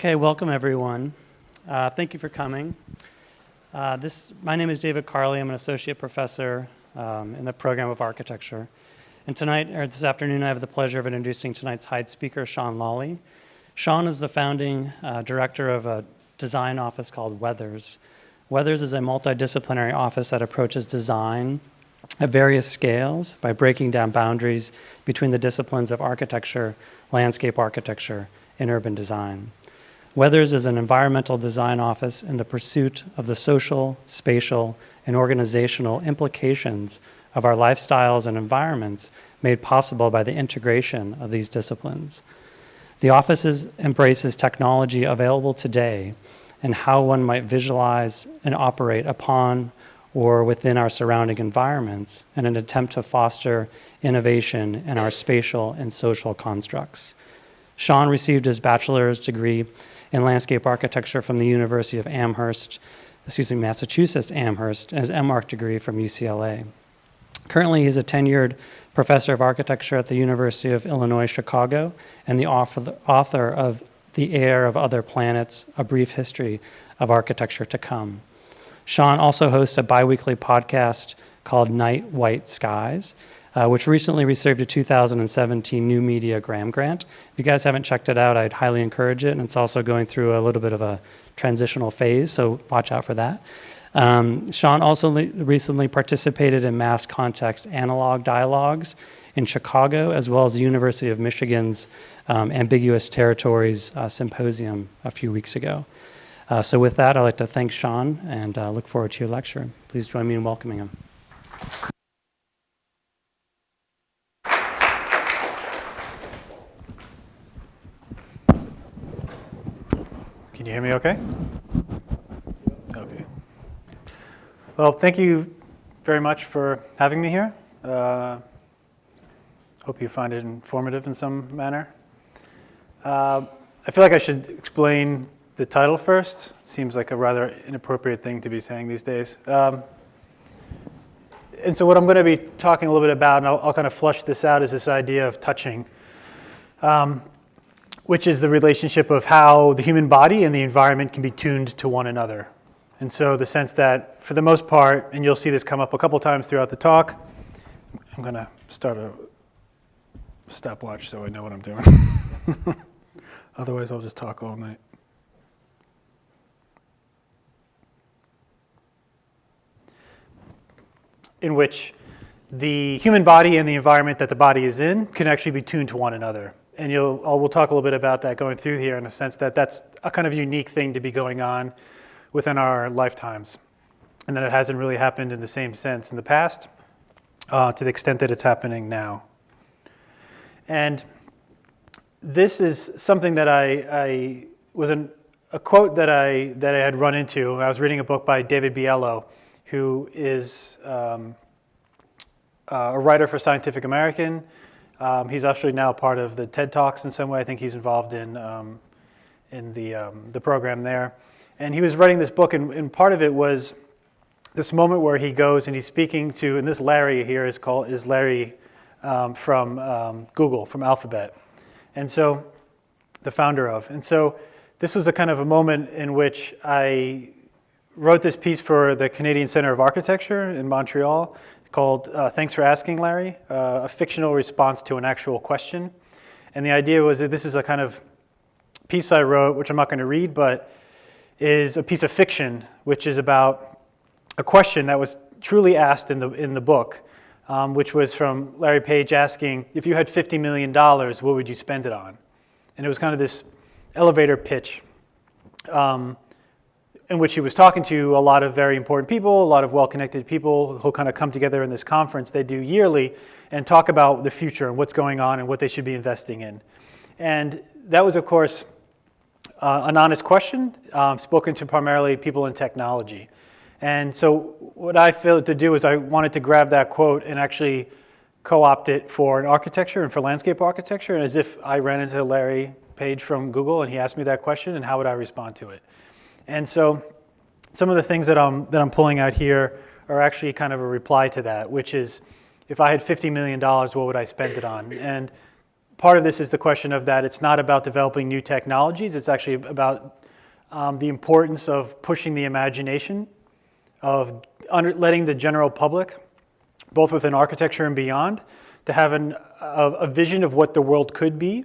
Okay, welcome everyone. Thank you for coming. My name is David Carley. I'm an associate professor in the program of architecture. And this afternoon, I have the pleasure of introducing tonight's Hyde speaker, Lally. Sean is the founding director of a design office called Weathers. Weathers is a multidisciplinary office that approaches design at various scales by breaking down boundaries between the disciplines of architecture, landscape architecture, and urban design. Weathers is an environmental design office in the pursuit of the social, spatial, and organizational implications of our lifestyles and environments made possible by the integration of these disciplines. The office embraces technology available today and how one might visualize and operate upon or within our surrounding environments in an attempt to foster innovation in our spatial and social constructs. Sean received his bachelor's degree in landscape architecture from the University of Massachusetts Amherst, and his MArch degree from UCLA. Currently, he's a tenured professor of architecture at the University of Illinois, Chicago, and the author of The Air of Other Planets, A Brief History of Architecture to Come. Sean also hosts a biweekly podcast called Night White Skies, which recently received a 2017 New Media Graham Grant. If you guys haven't checked it out, I'd highly encourage it, and it's also going through a little bit of a transitional phase, so watch out for that. Sean also recently participated in mass context analog dialogues in Chicago, as well as the University of Michigan's Ambiguous Territories Symposium a few weeks ago. So with that, I'd like to thank Sean and look forward to your lecture. Please join me in welcoming him. Can you hear me okay? Okay. Well, thank you very much for having me here. Hope you find it informative in some manner. I feel like I should explain the title first. It seems like a rather inappropriate thing to be saying these days. And so what I'm going to be talking a little bit about, and I'll kind of flush this out, is this idea of touching. Which is the relationship of how the human body and the environment can be tuned to one another. And so the sense that, for the most part, and you'll see this come up a couple times throughout the talk, I'm going to start a stopwatch so I know what I'm doing. Otherwise, I'll just talk all night. In which the human body and the environment that the body is in can actually be tuned to one another. And we'll talk a little bit about that going through here in a sense that that's a kind of unique thing to be going on within our lifetimes. And that it hasn't really happened in the same sense in the past to the extent that it's happening now. And this is something that I was a quote that I had run into. I was reading a book by David Biello, who is a writer for Scientific American. He's actually now part of the TED Talks in some way. I think he's involved in the program there. And he was writing this book, and part of it was this moment where he goes and he's speaking to, and this Larry here is Larry from Google, from Alphabet, and so the founder of. And so this was a kind of a moment in which I wrote this piece for the Canadian Centre of Architecture in Montreal, called Thanks for Asking, Larry, a fictional response to an actual question. And the idea was that this is a kind of piece I wrote, which I'm not going to read, but is a piece of fiction, which is about a question that was truly asked in the book, which was from Larry Page asking, if you had $50 million, what would you spend it on? And it was kind of this elevator pitch in which he was talking to a lot of very important people, a lot of well-connected people who kind of come together in this conference they do yearly and talk about the future and what's going on and what they should be investing in. And that was, of course, an honest question, spoken to primarily people in technology. And so what I felt to do is I wanted to grab that quote and actually co-opt it for an architecture and for landscape architecture, as if I ran into Larry Page from Google and he asked me that question, and how would I respond to it? And so some of the things that I'm pulling out here are actually kind of a reply to that, which is, if I had $50 million, what would I spend it on? And part of this is the question of that it's not about developing new technologies, it's actually about the importance of pushing the imagination, of letting the general public, both within architecture and beyond, to have a vision of what the world could be,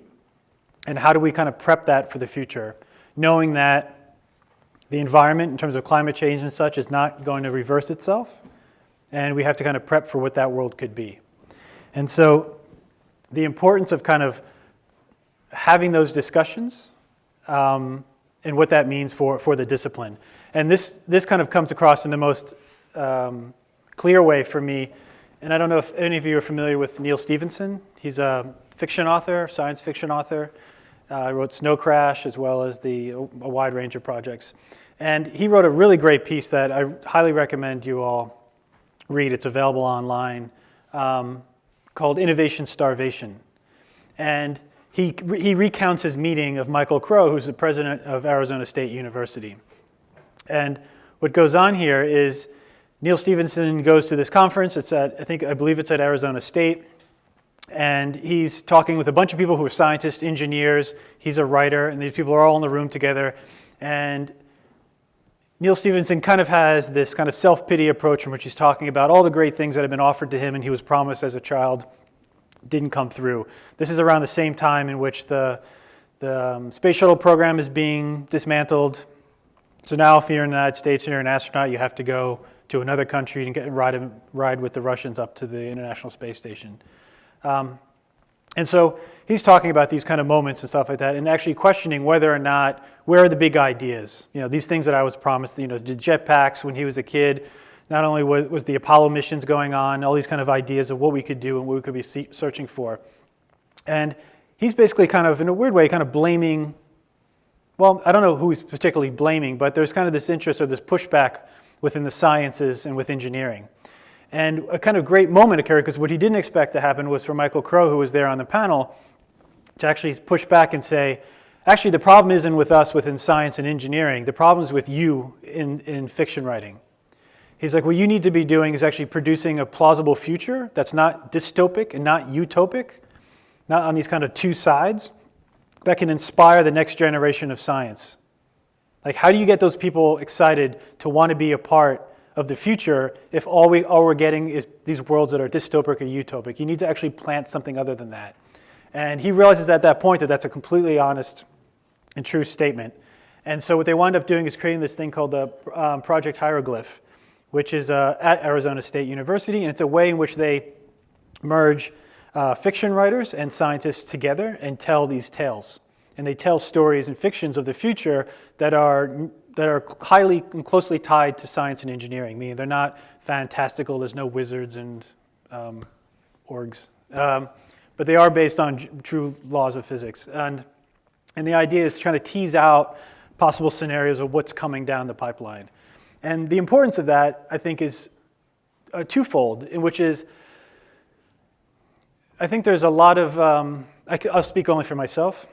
and how do we kind of prep that for the future, knowing that the environment in terms of climate change and such is not going to reverse itself, and we have to kind of prep for what that world could be. And so the importance of kind of having those discussions and what that means for the discipline. And this kind of comes across in the most clear way for me. And I don't know if any of you are familiar with Neil Stephenson. He's a fiction author, science fiction author. He wrote Snow Crash as well as a wide range of projects. And he wrote a really great piece that I highly recommend you all read. It's available online, called Innovation Starvation. And he recounts his meeting of Michael Crow, who's the president of Arizona State University. And what goes on here is Neil Stephenson goes to this conference. It's at, I believe it's at Arizona State. And he's talking with a bunch of people who are scientists, engineers. He's a writer, and these people are all in the room together. And Neil Stephenson kind of has this kind of self-pity approach in which he's talking about all the great things that have been offered to him and he was promised as a child didn't come through. This is around the same time in which the space shuttle program is being dismantled. So now if you're in the United States and you're an astronaut, you have to go to another country and ride with the Russians up to the International Space Station. And so he's talking about these kind of moments and stuff like that, and actually questioning whether or not, where are the big ideas? You know, these things that I was promised, you know, the jetpacks when he was a kid, not only was the Apollo missions going on, all these kind of ideas of what we could do and what we could be searching for. And he's basically kind of, in a weird way, kind of blaming, well, I don't know who he's particularly blaming, but there's kind of this interest or this pushback within the sciences and with engineering. And a kind of great moment occurred because what he didn't expect to happen was for Michael Crow, who was there on the panel, to actually push back and say, actually the problem isn't with us within science and engineering, the problem is with you in fiction writing. He's like, what you need to be doing is actually producing a plausible future that's not dystopic and not utopic, not on these kind of two sides, that can inspire the next generation of science. Like, how do you get those people excited to want to be a part of the future if all we're getting is these worlds that are dystopic or utopic? You need to actually plant something other than that. And he realizes at that point that that's a completely honest and true statement. And so what they wind up doing is creating this thing called the Project Hieroglyph, which is at Arizona State University. And it's a way in which they merge fiction writers and scientists together and tell these tales. And they tell stories and fictions of the future that are highly and closely tied to science and engineering, meaning they're not fantastical, there's no wizards and orgs. But they are based on true laws of physics. And the idea is trying to tease out possible scenarios of what's coming down the pipeline. And the importance of that, I think, is twofold, in which is, I think there's a lot of, I'll speak only for myself,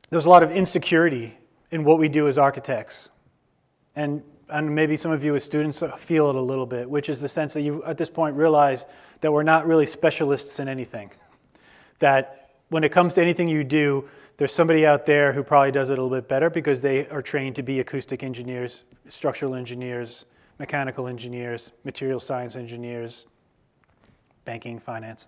there's a lot of insecurity in what we do as architects. And maybe some of you as students feel it a little bit, which is the sense that you, at this point, realize that we're not really specialists in anything. That when it comes to anything you do, there's somebody out there who probably does it a little bit better because they are trained to be acoustic engineers, structural engineers, mechanical engineers, material science engineers, banking, finance.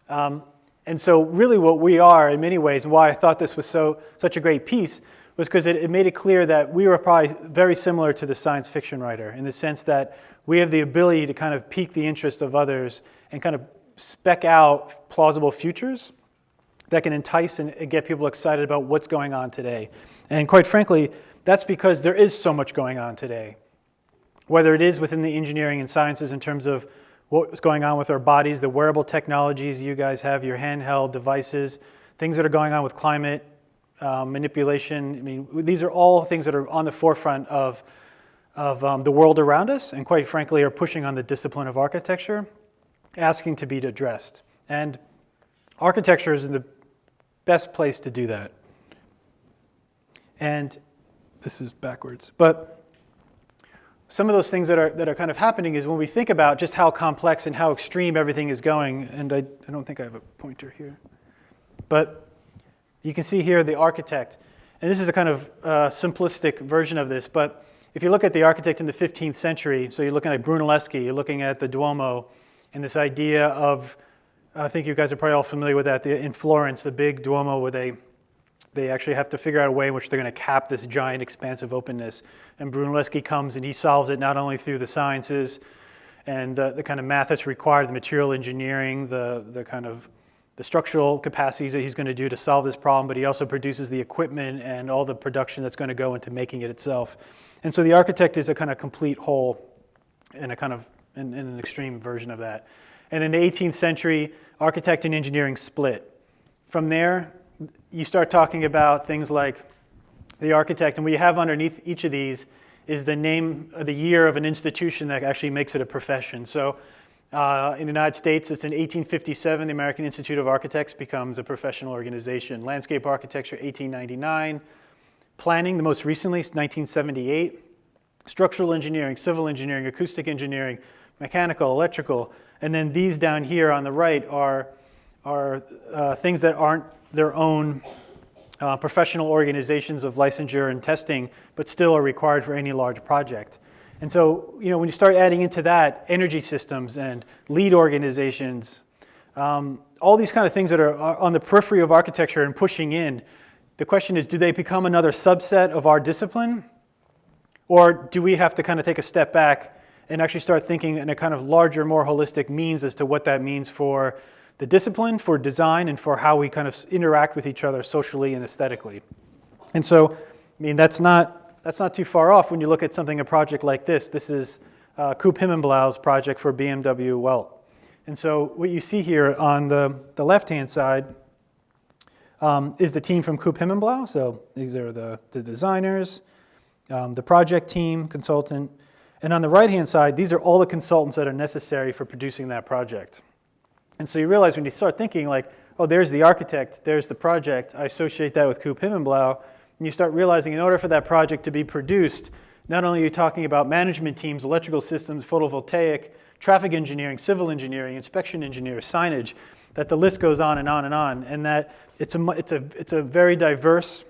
And so really what we are in many ways, and why I thought this was such a great piece, was because it made it clear that we were probably very similar to the science fiction writer in the sense that we have the ability to kind of pique the interest of others and kind of spec out plausible futures that can entice and get people excited about what's going on today. And quite frankly, that's because there is so much going on today. Whether it is within the engineering and sciences in terms of what's going on with our bodies, the wearable technologies you guys have, your handheld devices, things that are going on with climate manipulation. I mean, these are all things that are on the forefront of the world around us, and quite frankly are pushing on the discipline of architecture, asking to be addressed. And architecture is the best place to do that. And this is backwards. But some of those things that are kind of happening is when we think about just how complex and how extreme everything is going, and I don't think I have a pointer here. But you can see here the architect. And this is a kind of simplistic version of this, but if you look at the architect in the 15th century, so you're looking at Brunelleschi, you're looking at the Duomo, and this idea of, I think you guys are probably all familiar with that, in Florence, the big Duomo where they actually have to figure out a way in which they're going to cap this giant expansive openness. And Brunelleschi comes and he solves it not only through the sciences and the kind of math that's required, the material engineering, the kind of the structural capacities that he's going to do to solve this problem, but he also produces the equipment and all the production that's going to go into making it itself. And so the architect is a kind of complete whole and a kind of in an extreme version of that. And in the 18th century, architect and engineering split. From there, you start talking about things like the architect, and what you have underneath each of these is the name, the year of an institution that actually makes it a profession. So in the United States, it's in 1857, the American Institute of Architects becomes a professional organization. Landscape architecture, 1899. Planning, the most recently, 1978. Structural engineering, civil engineering, acoustic engineering, mechanical, electrical. And then these down here on the right are things that aren't their own professional organizations of licensure and testing, but still are required for any large project. And so, when you start adding into that energy systems and lead organizations, all these kind of things that are on the periphery of architecture and pushing in, the question is, do they become another subset of our discipline? Or do we have to kind of take a step back and actually start thinking in a kind of larger, more holistic means as to what that means for the discipline, for design, and for how we kind of interact with each other socially and aesthetically? And so, that's not too far off when you look at a project like this. This is Coop Himmenblau's project for BMW Welt. And so what you see here on the left-hand side is the team from Coop Himmenblau. So these are the designers, the project team, consultant. And on the right-hand side, these are all the consultants that are necessary for producing that project. And so you realize when you start thinking like, oh, there's the architect, there's the project, I associate that with Coop Himmenblau. And you start realizing in order for that project to be produced, not only are you talking about management teams, electrical systems, photovoltaic, traffic engineering, civil engineering, inspection engineers, signage, that the list goes on and on and on, and that it's a very diverse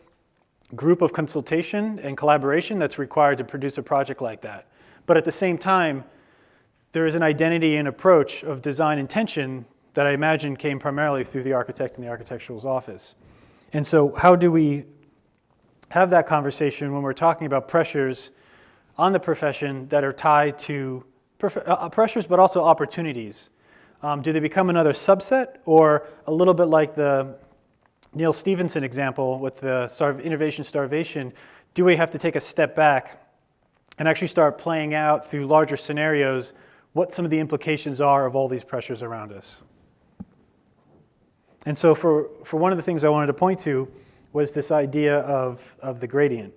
group of consultation and collaboration that's required to produce a project like that. But at the same time, there is an identity and approach of design intention that I imagine came primarily through the architect and the architectural's office. And so how do we have that conversation when we're talking about pressures on the profession that are tied to pressures but also opportunities? Do they become another subset, or a little bit like the Neil Stephenson example with the innovation starvation, do we have to take a step back and actually start playing out through larger scenarios what some of the implications are of all these pressures around us? And so for one of the things I wanted to point to was this idea of the gradient.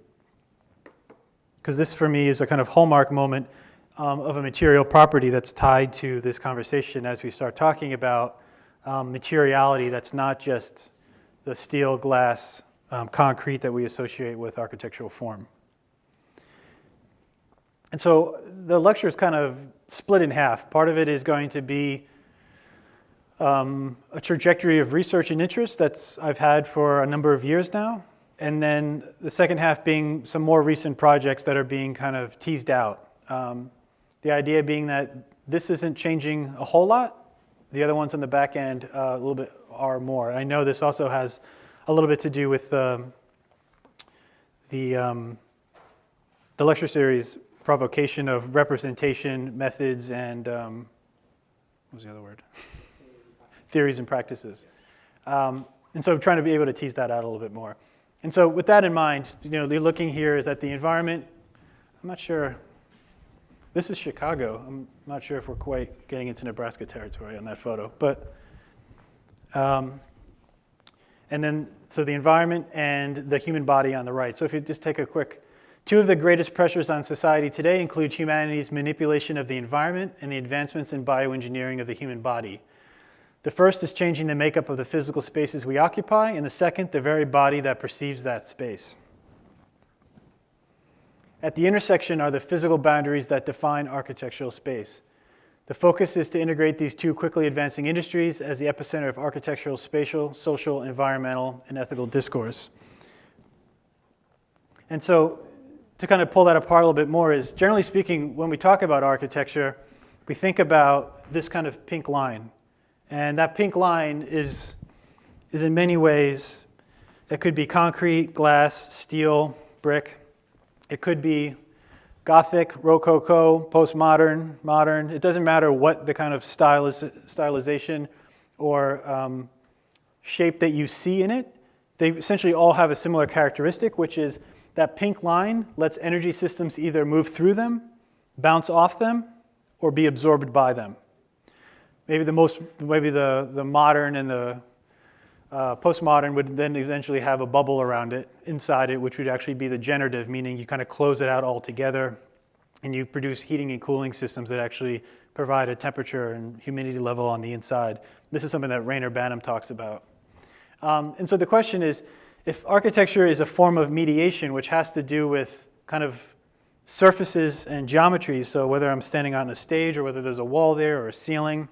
Because this, for me, is a kind of hallmark moment of a material property that's tied to this conversation as we start talking about materiality that's not just the steel, glass, concrete that we associate with architectural form. And so the lecture is kind of split in half. Part of it is going to be a trajectory of research and interest that I've had for a number of years now. And then the second half being some more recent projects that are being kind of teased out. The idea being that this isn't changing a whole lot. The other ones on the back end a little bit are more. I know this also has a little bit to do with the lecture series provocation of representation, methods, and what was the other word? Theories and practices. And so I'm trying to be able to tease that out a little bit more. And so with that in mind, you're looking here is at the environment. I'm not sure. This is Chicago. I'm not sure if we're quite getting into Nebraska territory on that photo. But, and then, so the environment and the human body on the right. So if you just take a quick, two of the greatest pressures on society today include humanity's manipulation of the environment and the advancements in bioengineering of the human body. The first is changing the makeup of the physical spaces we occupy, and the second, the very body that perceives that space. At the intersection are the physical boundaries that define architectural space. The focus is to integrate these two quickly advancing industries as the epicenter of architectural, spatial, social, environmental, and ethical discourse. And so to kind of pull that apart a little bit more is, generally speaking, when we talk about architecture, we think about this kind of pink line. And that pink line is in many ways, it could be concrete, glass, steel, brick. It could be Gothic, Rococo, postmodern, modern. It doesn't matter what the kind of stylization or shape that you see in it. They essentially all have a similar characteristic, which is that pink line lets energy systems either move through them, bounce off them, or be absorbed by them. Maybe the modern and the postmodern would then eventually have a bubble around it, inside it, which would actually be the generative, meaning you kind of close it out altogether and you produce heating and cooling systems that actually provide a temperature and humidity level on the inside. This is something that Rainer Banham talks about. And so the question is, if architecture is a form of mediation, which has to do with kind of surfaces and geometries, so whether I'm standing on a stage or whether there's a wall there or a ceiling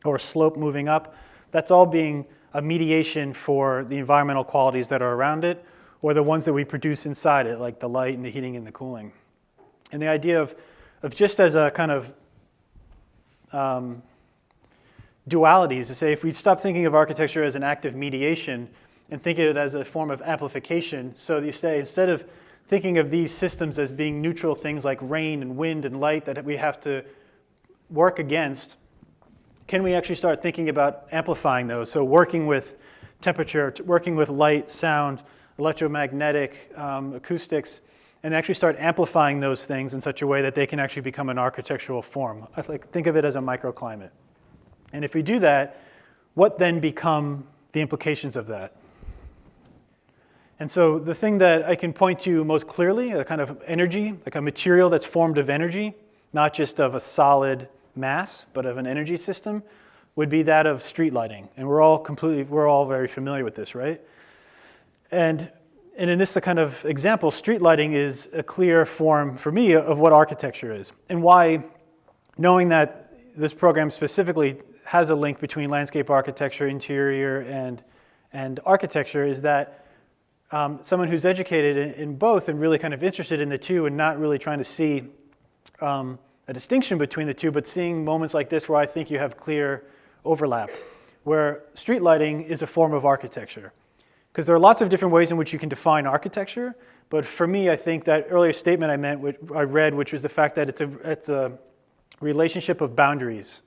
or a slope moving up, that's all being a mediation for the environmental qualities that are around it, or the ones that we produce inside it, like the light and the heating and the cooling. And the idea of just as a kind of duality is to say, if we stop thinking of architecture as an act of mediation and think of it as a form of amplification, so you say, instead of thinking of these systems as being neutral things like rain and wind and light that we have to work against, can we actually start thinking about amplifying those? So working with temperature, working with light, sound, electromagnetic, acoustics, and actually start amplifying those things in such a way that they can actually become an architectural form. Think of it as a microclimate. And if we do that, what then become the implications of that? And so the thing that I can point to most clearly, a kind of energy, like a material that's formed of energy, not just of a solid mass, but of an energy system, would be that of street lighting. And we're all very familiar with this, right? And in this kind of example, street lighting is a clear form for me of what architecture is. And why, knowing that this program specifically has a link between landscape architecture, interior, and architecture, is that someone who's educated in both and really kind of interested in the two and not really trying to see a distinction between the two, but seeing moments like this where I think you have clear overlap, where street lighting is a form of architecture. Because there are lots of different ways in which you can define architecture, but for me, I think that earlier statement I read, which was the fact that it's a relationship of boundaries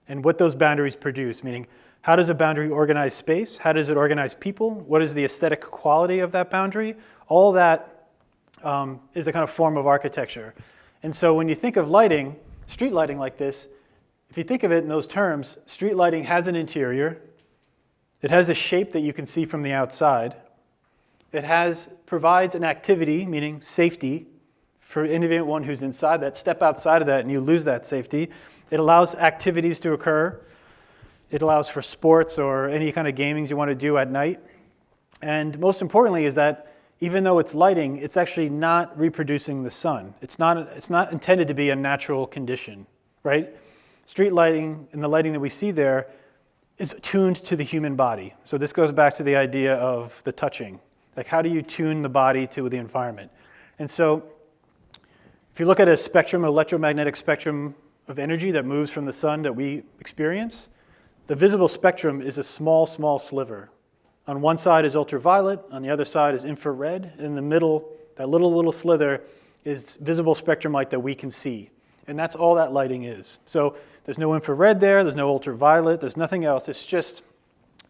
and what those boundaries produce, meaning how does a boundary organize space? How does it organize people? What is the aesthetic quality of that boundary? All that is a kind of form of architecture. And so when you think of lighting, street lighting like this, if you think of it in those terms, street lighting has an interior. It has a shape that you can see from the outside. It provides an activity, meaning safety, for anyone who's inside that. Step outside of that and you lose that safety. It allows activities to occur. It allows for sports or any kind of gaming you want to do at night. And most importantly is that even though it's lighting, it's actually not reproducing the sun. It's not intended to be a natural condition, right? Street lighting and the lighting that we see there is tuned to the human body. So this goes back to the idea of the touching. Like, how do you tune the body to the environment? And so if you look at a spectrum, an electromagnetic spectrum of energy that moves from the sun that we experience, the visible spectrum is a small, small sliver. On one side is ultraviolet, on the other side is infrared. In the middle, that little slither is visible spectrum light that we can see. And that's all that lighting is. So there's no infrared there's no ultraviolet, there's nothing else. It's just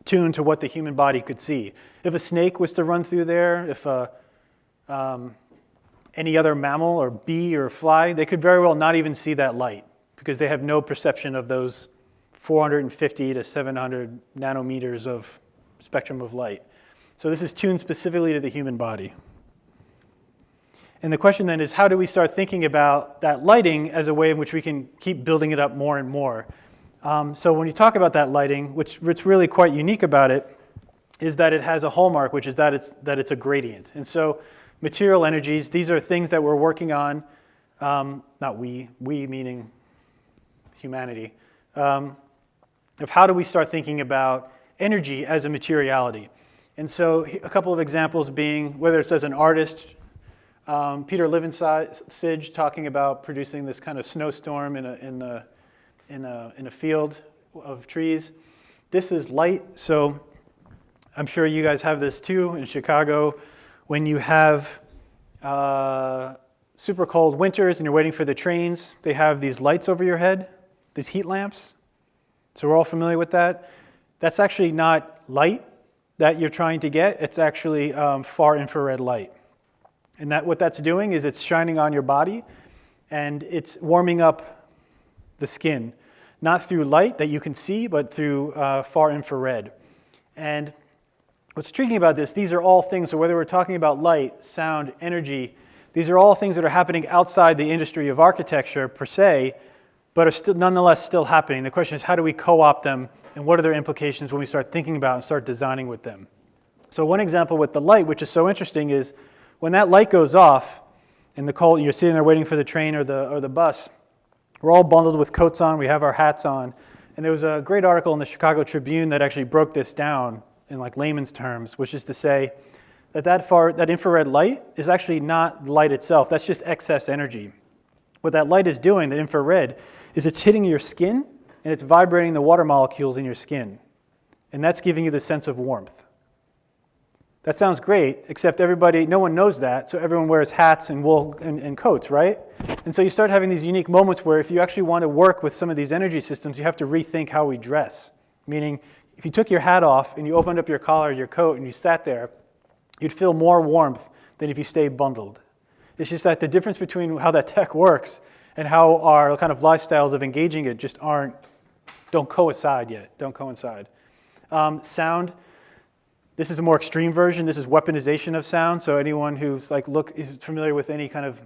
tuned to what the human body could see. If a snake was to run through there, if any other mammal or bee or fly, they could very well not even see that light because they have no perception of those 450 to 700 nanometers of spectrum of light. So this is tuned specifically to the human body. And the question then is, how do we start thinking about that lighting as a way in which we can keep building it up more and more? So when you talk about that lighting, what's really quite unique about it is that it has a hallmark, which is that it's a gradient. And so material energies, these are things that we're working on, not we meaning humanity, of how do we start thinking about energy as a materiality. And so a couple of examples being, whether it's as an artist, Peter Livingside talking about producing this kind of snowstorm in a field of trees. This is light, so I'm sure you guys have this too in Chicago. When you have super cold winters and you're waiting for the trains, they have these lights over your head, these heat lamps. So we're all familiar with that. That's actually not light that you're trying to get. It's actually far infrared light. And what that's doing is it's shining on your body and it's warming up the skin, not through light that you can see, but through far infrared. And what's tricky about this, these are all things, so whether we're talking about light, sound, energy, these are all things that are happening outside the industry of architecture per se, but are still, nonetheless still happening. The question is, how do we co-opt them, and what are their implications when we start thinking about and start designing with them? So one example with the light, which is so interesting, is when that light goes off in the cold, you're sitting there waiting for the train or the bus, we're all bundled with coats on, we have our hats on, and there was a great article in the Chicago Tribune that actually broke this down in like layman's terms, which is to say that infrared light is actually not light itself, that's just excess energy. What that light is doing, the infrared, is it's hitting your skin and it's vibrating the water molecules in your skin. And that's giving you the sense of warmth. That sounds great, except no one knows that, so everyone wears hats and wool and coats, right? And so you start having these unique moments where if you actually want to work with some of these energy systems, you have to rethink how we dress. Meaning, if you took your hat off and you opened up your collar, your coat, and you sat there, you'd feel more warmth than if you stayed bundled. It's just that the difference between how that tech works and how our kind of lifestyles of engaging it just don't coincide yet, don't coincide. Sound, this is a more extreme version. This is weaponization of sound. So anyone who's is familiar with any kind of,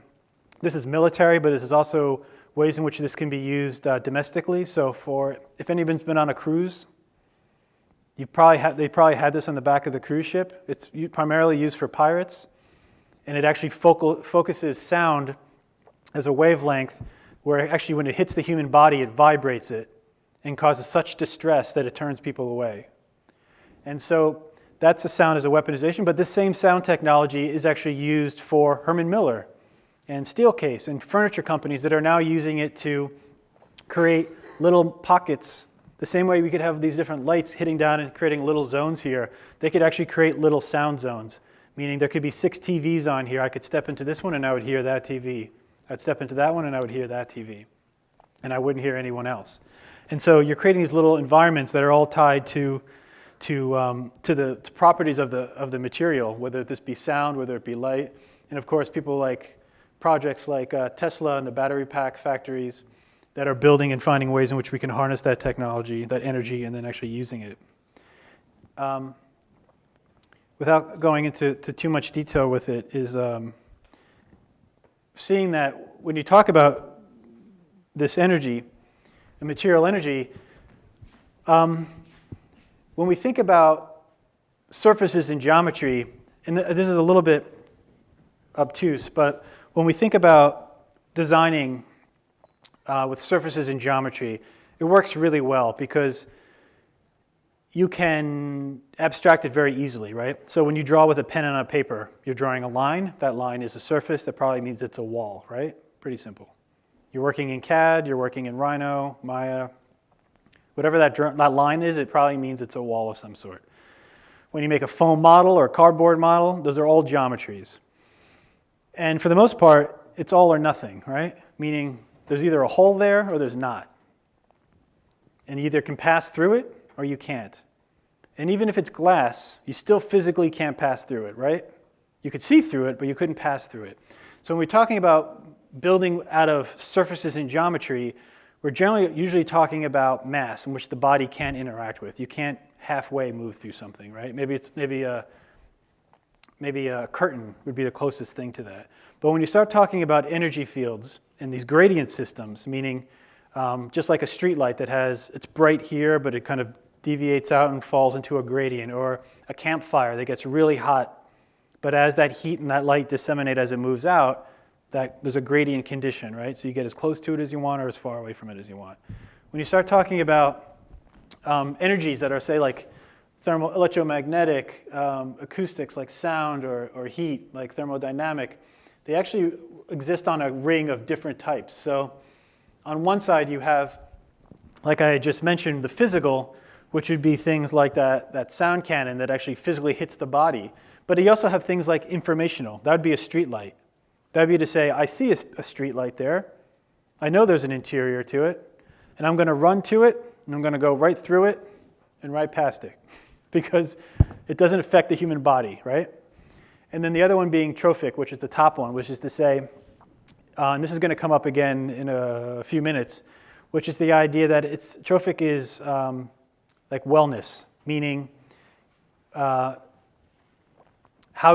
this is military, but this is also ways in which this can be used domestically. So if anyone's been on a cruise, they probably had this on the back of the cruise ship. It's primarily used for pirates. And it actually focuses sound as a wavelength where actually when it hits the human body, it vibrates it and causes such distress that it turns people away. And so that's a sound as a weaponization, but this same sound technology is actually used for Herman Miller and Steelcase and furniture companies that are now using it to create little pockets. The same way we could have these different lights hitting down and creating little zones here, they could actually create little sound zones. Meaning there could be 6 TVs on here. I could step into this one and I would hear that TV. I'd step into that one and I would hear that TV. And I wouldn't hear anyone else. And so you're creating these little environments that are all tied to the properties of the material, whether this be sound, whether it be light. And of course, people like projects like Tesla and the battery pack factories that are building and finding ways in which we can harness that technology, that energy, and then actually using it. Without going into too much detail with it, is seeing that when you talk about this energy, the material energy, when we think about surfaces in geometry, and this is a little bit obtuse, but when we think about designing with surfaces in geometry, it works really well because you can abstract it very easily, right? So when you draw with a pen and a paper, you're drawing a line. That line is a surface. That probably means it's a wall, right? Pretty simple. You're working in CAD. You're working in Rhino, Maya. Whatever that line is, it probably means it's a wall of some sort. When you make a foam model or a cardboard model, those are all geometries. And for the most part, it's all or nothing, right? Meaning there's either a hole there or there's not. And you either can pass through it or you can't. And even if it's glass, you still physically can't pass through it, right? You could see through it, but you couldn't pass through it. So when we're talking about building out of surfaces in geometry, we're usually talking about mass in which the body can't interact with. You can't halfway move through something, right? Maybe a curtain would be the closest thing to that. But when you start talking about energy fields and these gradient systems, meaning just like a street light that it's bright here, but it kind of deviates out and falls into a gradient, or a campfire that gets really hot, but as that heat and that light disseminate as it moves out, that there's a gradient condition, right? So you get as close to it as you want or as far away from it as you want. When you start talking about energies that are, say, like thermal, electromagnetic, acoustics like sound or heat, like thermodynamic, they actually exist on a ring of different types. So on one side you have, like I just mentioned, the physical, which would be things like that sound cannon that actually physically hits the body. But you also have things like informational. That would be a street light. That would be to say, I see a street light there. I know there's an interior to it. And I'm going to run to it, and I'm going to go right through it and right past it. Because it doesn't affect the human body, right? And then the other one being trophic, which is the top one, which is to say, and this is going to come up again in a few minutes, which is the idea that trophic is like wellness, meaning how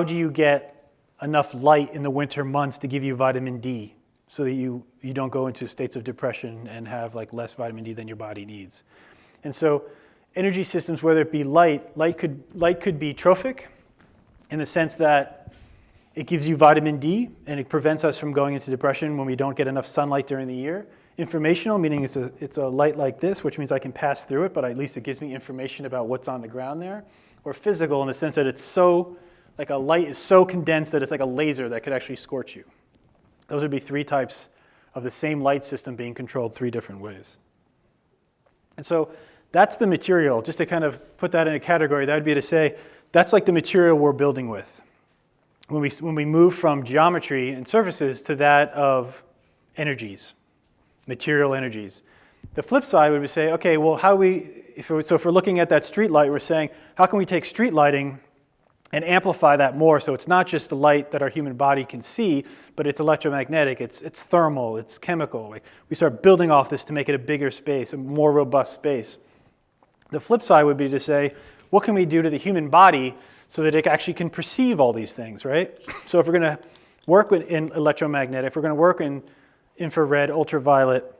do you get enough light in the winter months to give you vitamin D so that you don't go into states of depression and have like less vitamin D than your body needs. And so energy systems, whether it be light could be trophic in the sense that it gives you vitamin D and it prevents us from going into depression when we don't get enough sunlight during the year. Informational, meaning it's a light like this, which means I can pass through it, but at least it gives me information about what's on the ground there. Or physical in the sense that it's so, like a light is so condensed that it's like a laser that could actually scorch you. Those would be three types of the same light system being controlled three different ways. And so that's the material. Just to kind of put that in a category, that would be to say, that's like the material we're building with. When we move from geometry and surfaces to that of energies, material energies. The flip side would be say, okay, well, if we're looking at that street light, we're saying, how can we take street lighting and amplify that more so it's not just the light that our human body can see, but it's electromagnetic, it's thermal, it's chemical. We start building off this to make it a bigger space, a more robust space. The flip side would be to say, what can we do to the human body so that it actually can perceive all these things, right? So if we're going to work in electromagnetic, if we're going to work in infrared, ultraviolet,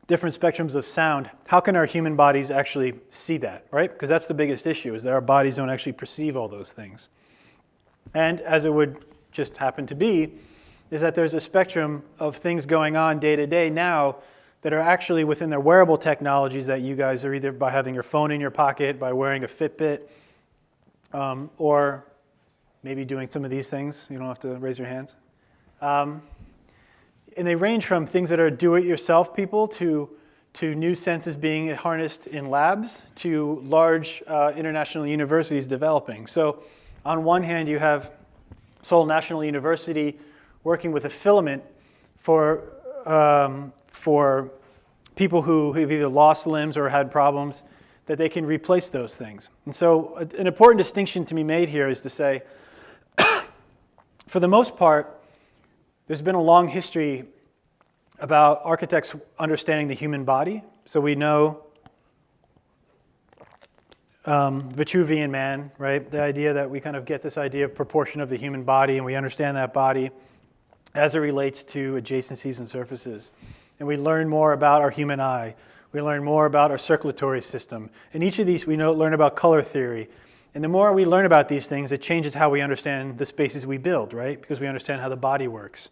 different spectrums of sound, how can our human bodies actually see that, right? Because that's the biggest issue, is that our bodies don't actually perceive all those things. And as it would just happen to be, is that there's a spectrum of things going on day to day now that are actually within their wearable technologies that you guys are either by having your phone in your pocket, by wearing a Fitbit, or maybe doing some of these things. You don't have to raise your hands. And they range from things that are do-it-yourself people to new senses being harnessed in labs to large international universities developing. So on one hand, you have Seoul National University working with a filament for people who have either lost limbs or had problems, that they can replace those things. And so an important distinction to be made here is to say, for the most part, there's been a long history about architects understanding the human body. So we know Vitruvian man, right? The idea that we kind of get this idea of proportion of the human body, and we understand that body as it relates to adjacencies and surfaces. And we learn more about our human eye. We learn more about our circulatory system. In each of these, we learn about color theory. And the more we learn about these things, it changes how we understand the spaces we build, right? Because we understand how the body works.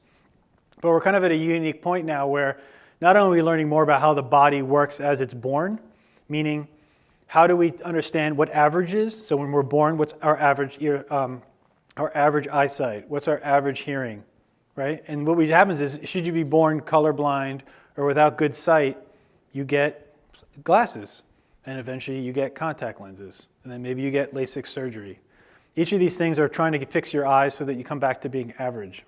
But we're kind of at a unique point now where not only are we learning more about how the body works as it's born, meaning how do we understand what average is? So when we're born, what's our average eyesight? What's our average hearing, right? And what happens is, should you be born colorblind or without good sight, you get glasses. And eventually you get contact lenses. And then maybe you get LASIK surgery. Each of these things are trying to fix your eyes so that you come back to being average.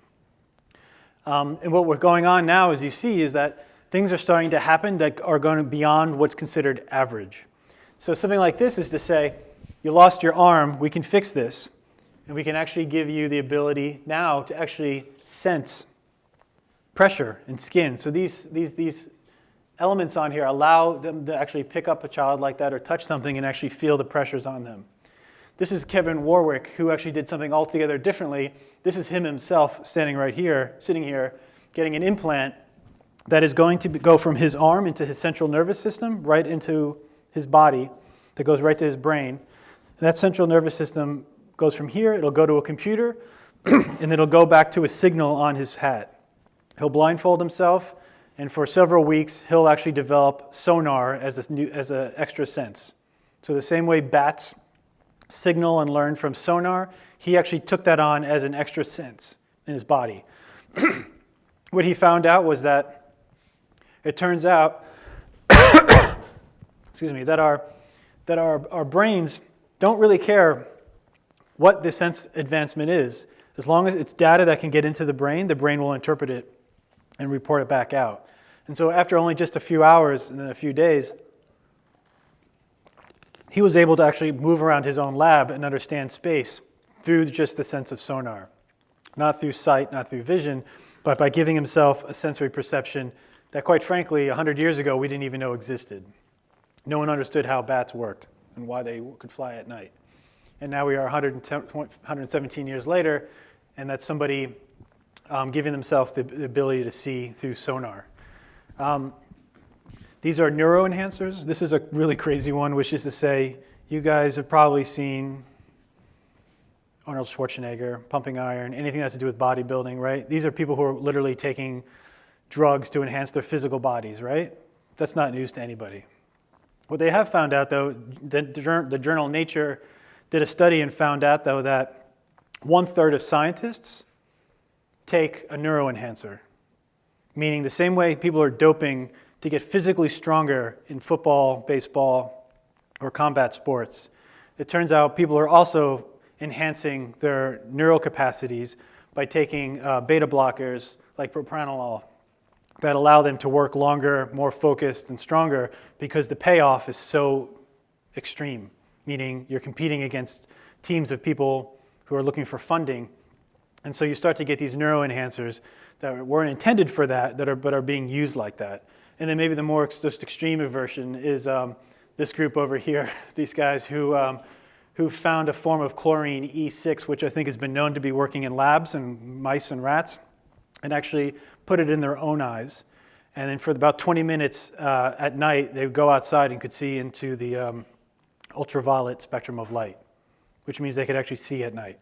And what we're going on now, as you see, is that things are starting to happen that are going beyond what's considered average. So something like this is to say, you lost your arm, we can fix this. And we can actually give you the ability now to actually sense pressure in skin. So these elements on here allow them to actually pick up a child like that or touch something and actually feel the pressures on them. This is Kevin Warwick, who actually did something altogether differently. This is him himself sitting here, getting an implant that is going to go from his arm into his central nervous system, right into his body, that goes right to his brain. And that central nervous system goes from here, it'll go to a computer. and it'll go back to a signal on his hat. He'll blindfold himself, and for several weeks, he'll actually develop sonar as an extra sense. So the same way bats signal and learn from sonar, he actually took that on as an extra sense in his body. What he found out was that it turns out excuse me, that our brains don't really care what the sense advancement is. As long as it's data that can get into the brain will interpret it and report it back out. And so after only just a few hours and then a few days, he was able to actually move around his own lab and understand space through just the sense of sonar. Not through sight, not through vision, but by giving himself a sensory perception that, quite frankly, 100 years ago we didn't even know existed. No one understood how bats worked and why they could fly at night. And now we are 117 years later, and that's somebody giving themselves the ability to see through sonar. These are neuroenhancers. This is a really crazy one, which is to say, you guys have probably seen Arnold Schwarzenegger, pumping iron, anything that has to do with bodybuilding, right? These are people who are literally taking drugs to enhance their physical bodies, right? That's not news to anybody. What they have found out, though, the journal Nature did a study and found out, though, that 1/3 of scientists take a neuroenhancer, meaning the same way people are doping to get physically stronger in football, baseball, or combat sports. It turns out people are also enhancing their neural capacities by taking beta blockers like propranolol that allow them to work longer, more focused, and stronger because the payoff is so extreme, meaning you're competing against teams of people who are looking for funding. And so you start to get these neuroenhancers that weren't intended for that, but are being used like that. And then maybe the more just extreme version is this group over here, these guys who found a form of chlorine E6, which I think has been known to be working in labs and mice and rats, and actually put it in their own eyes. And then for about 20 minutes at night, they would go outside and could see into the ultraviolet spectrum of light, which means they could actually see at night.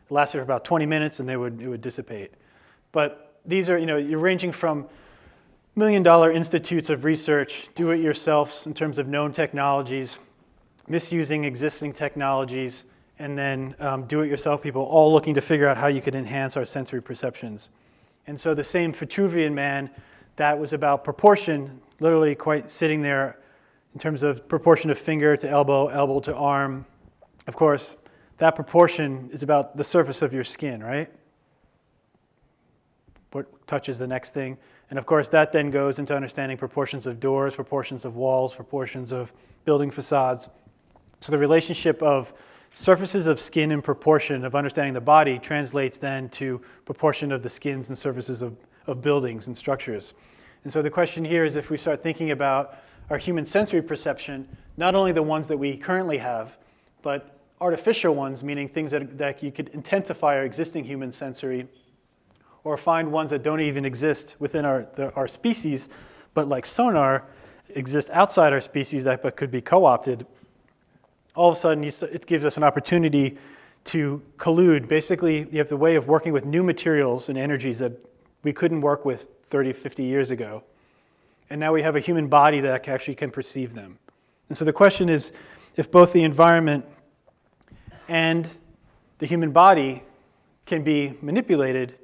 It lasted for about 20 minutes, and it would dissipate. But these are, you're ranging from million-dollar institutes of research, do-it-yourselfs in terms of known technologies, misusing existing technologies, and then do-it-yourself people all looking to figure out how you could enhance our sensory perceptions. And so the same Vitruvian man, that was about proportion, literally quite sitting there in terms of proportion of finger to elbow, elbow to arm. Of course, that proportion is about the surface of your skin, right? What touches the next thing. And of course, that then goes into understanding proportions of doors, proportions of walls, proportions of building facades. So the relationship of surfaces of skin and proportion of understanding the body translates then to proportion of the skins and surfaces of buildings and structures. And so the question here is, if we start thinking about our human sensory perception, not only the ones that we currently have, but artificial ones, meaning things that you could intensify our existing human sensory, or find ones that don't even exist within our species, but like sonar, exist outside our species that but could be co-opted. All of a sudden, it gives us an opportunity to collude. Basically, you have the way of working with new materials and energies that we couldn't work with 30, 50 years ago. And now we have a human body that actually can perceive them. And so the question is, if both the environment and the human body can be manipulated,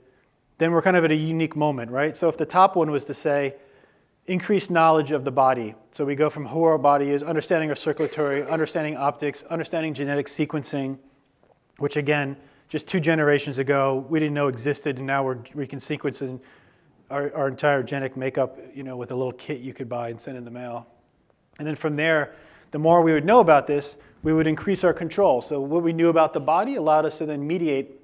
then we're kind of at a unique moment, right? So if the top one was to say, increased knowledge of the body. So we go from who our body is, understanding our circulatory, understanding optics, understanding genetic sequencing, which again, just 2 generations ago, we didn't know existed, and now we can sequence in our entire genetic makeup, with a little kit you could buy and send in the mail. And then from there, the more we would know about this, we would increase our control. So what we knew about the body allowed us to then mediate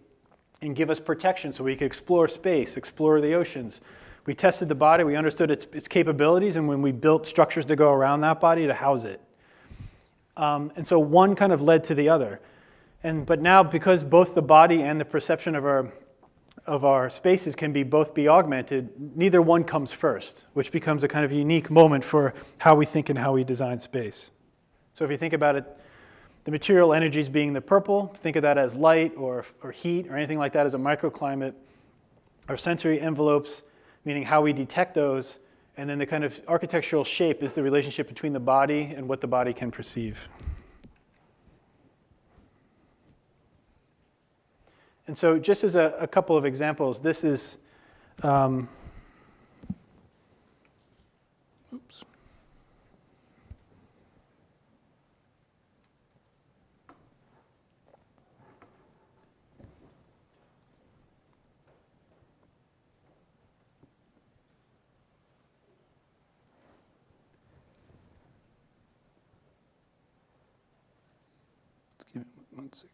and give us protection so we could explore space, explore the oceans. We tested the body, we understood its capabilities, and when we built structures to go around that body to house it. And so one kind of led to the other. But now, because both the body and the perception of our spaces can both be augmented, neither one comes first, which becomes a kind of unique moment for how we think and how we design space. So if you think about it, The material energies being the purple, think of that as light or heat or anything like that as a microclimate. Our sensory envelopes, meaning how we detect those. And then the kind of architectural shape is the relationship between the body and what the body can perceive. And so just as a couple of examples, this is, oops. Let's give it 1 second.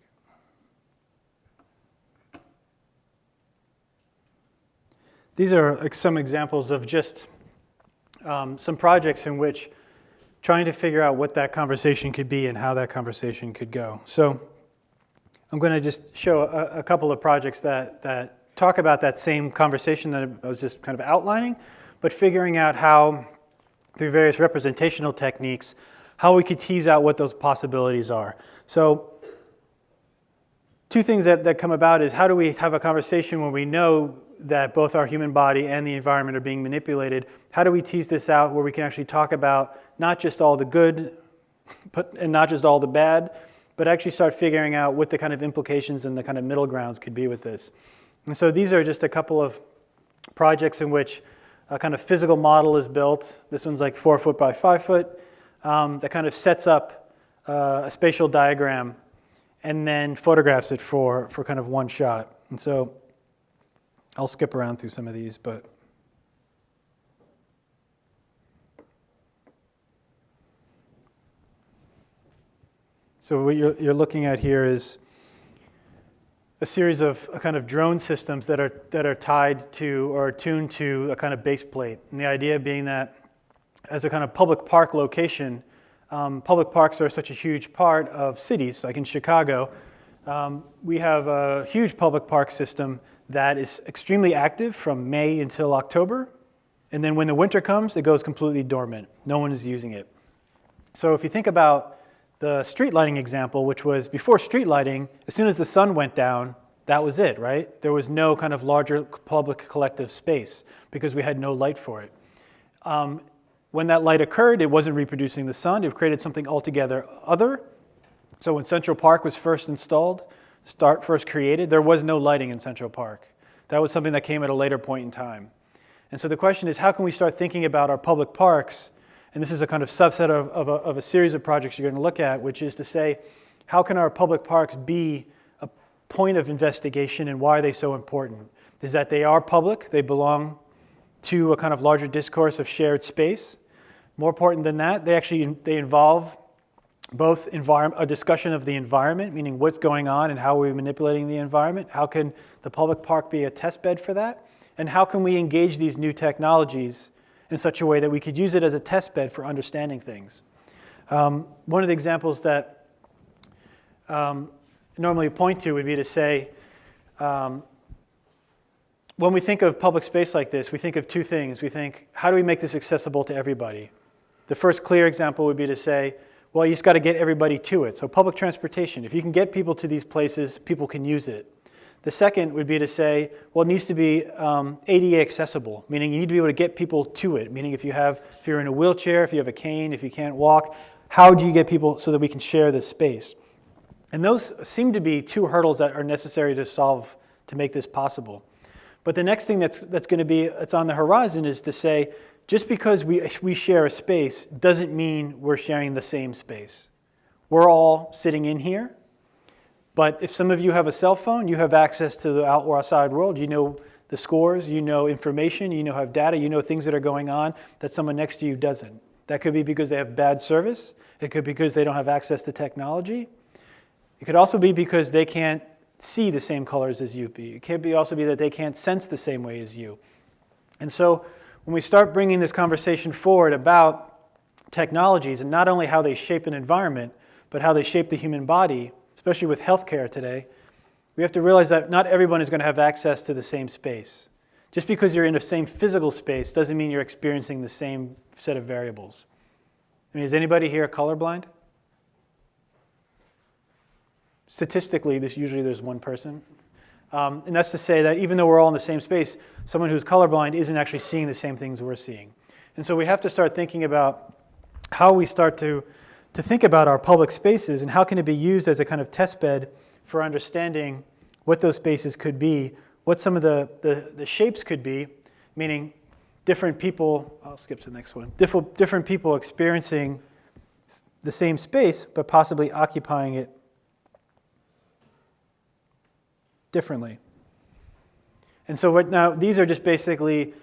These are like some examples of just some projects in which trying to figure out what that conversation could be and how that conversation could go. So I'm going to just show a couple of projects that talk about that same conversation that I was just kind of outlining, but figuring out how, through various representational techniques, how we could tease out what those possibilities are. So two things that come about is how do we have a conversation when we know that both our human body and the environment are being manipulated? How do we tease this out where we can actually talk about not just all the good and not just all the bad, but actually start figuring out what the kind of implications and the kind of middle grounds could be with this? And so these are just a couple of projects in which a kind of physical model is built. This one's like 4 foot by 5 foot that kind of sets up a spatial diagram and then photographs it for kind of one shot. And so I'll skip around through some of these, but so what you're looking at here is a series of kind of drone systems that are tied to or tuned to a kind of base plate. And the idea being that as a kind of public park location, public parks are such a huge part of cities. Like in Chicago, we have a huge public park system that is extremely active from May until October. And then when the winter comes, it goes completely dormant. No one is using it. So if you think about the street lighting example, which was before street lighting, as soon as the sun went down, that was it, right? There was no kind of larger public collective space because we had no light for it. When that light occurred, it wasn't reproducing the sun. It created something altogether other. So when Central Park was first first created, there was no lighting in Central Park. That was something that came at a later point in time. And so the question is, how can we start thinking about our public parks? And this is a kind of subset of a series of projects you're going to look at, which is to say, how can our public parks be a point of investigation and why are they so important? Is that they are public, they belong to a kind of larger discourse of shared space. More important than that, they involve both a discussion of the environment, meaning what's going on and how we're manipulating the environment. How can the public park be a test bed for that? And how can we engage these new technologies in such a way that we could use it as a test bed for understanding things? One of the examples that normally point to would be to say, when we think of public space like this, we think of two things. We think, how do we make this accessible to everybody? The first clear example would be to say, well, you just got to get everybody to it. So public transportation, if you can get people to these places, people can use it. The second would be to say, well, it needs to be ADA accessible, meaning you need to be able to get people to it, meaning if you're in a wheelchair, if you have a cane, if you can't walk, how do you get people so that we can share this space? And those seem to be two hurdles that are necessary to solve to make this possible. But the next thing that's on the horizon is to say, just because we share a space doesn't mean we're sharing the same space. We're all sitting in here, but if some of you have a cell phone, you have access to the outside world. You know the scores, you know information, you have data, you know things that are going on that someone next to you doesn't. That could be because they have bad service. It could be because they don't have access to technology. It could also be because they can't see the same colors as you. It can also be that they can't sense the same way as you. And so when we start bringing this conversation forward about technologies and not only how they shape an environment, but how they shape the human body, especially with healthcare today, we have to realize that not everyone is going to have access to the same space. Just because you're in the same physical space doesn't mean you're experiencing the same set of variables. I mean, is anybody here colorblind? statistically, usually there's one person. And that's to say that even though we're all in the same space, someone who's colorblind isn't actually seeing the same things we're seeing. And so we have to start thinking about how we start to think about our public spaces and how can it be used as a kind of test bed for understanding what those spaces could be, what some of the shapes could be, meaning different people, I'll skip to the next one, different people experiencing the same space but possibly occupying it differently. And so now these are just basically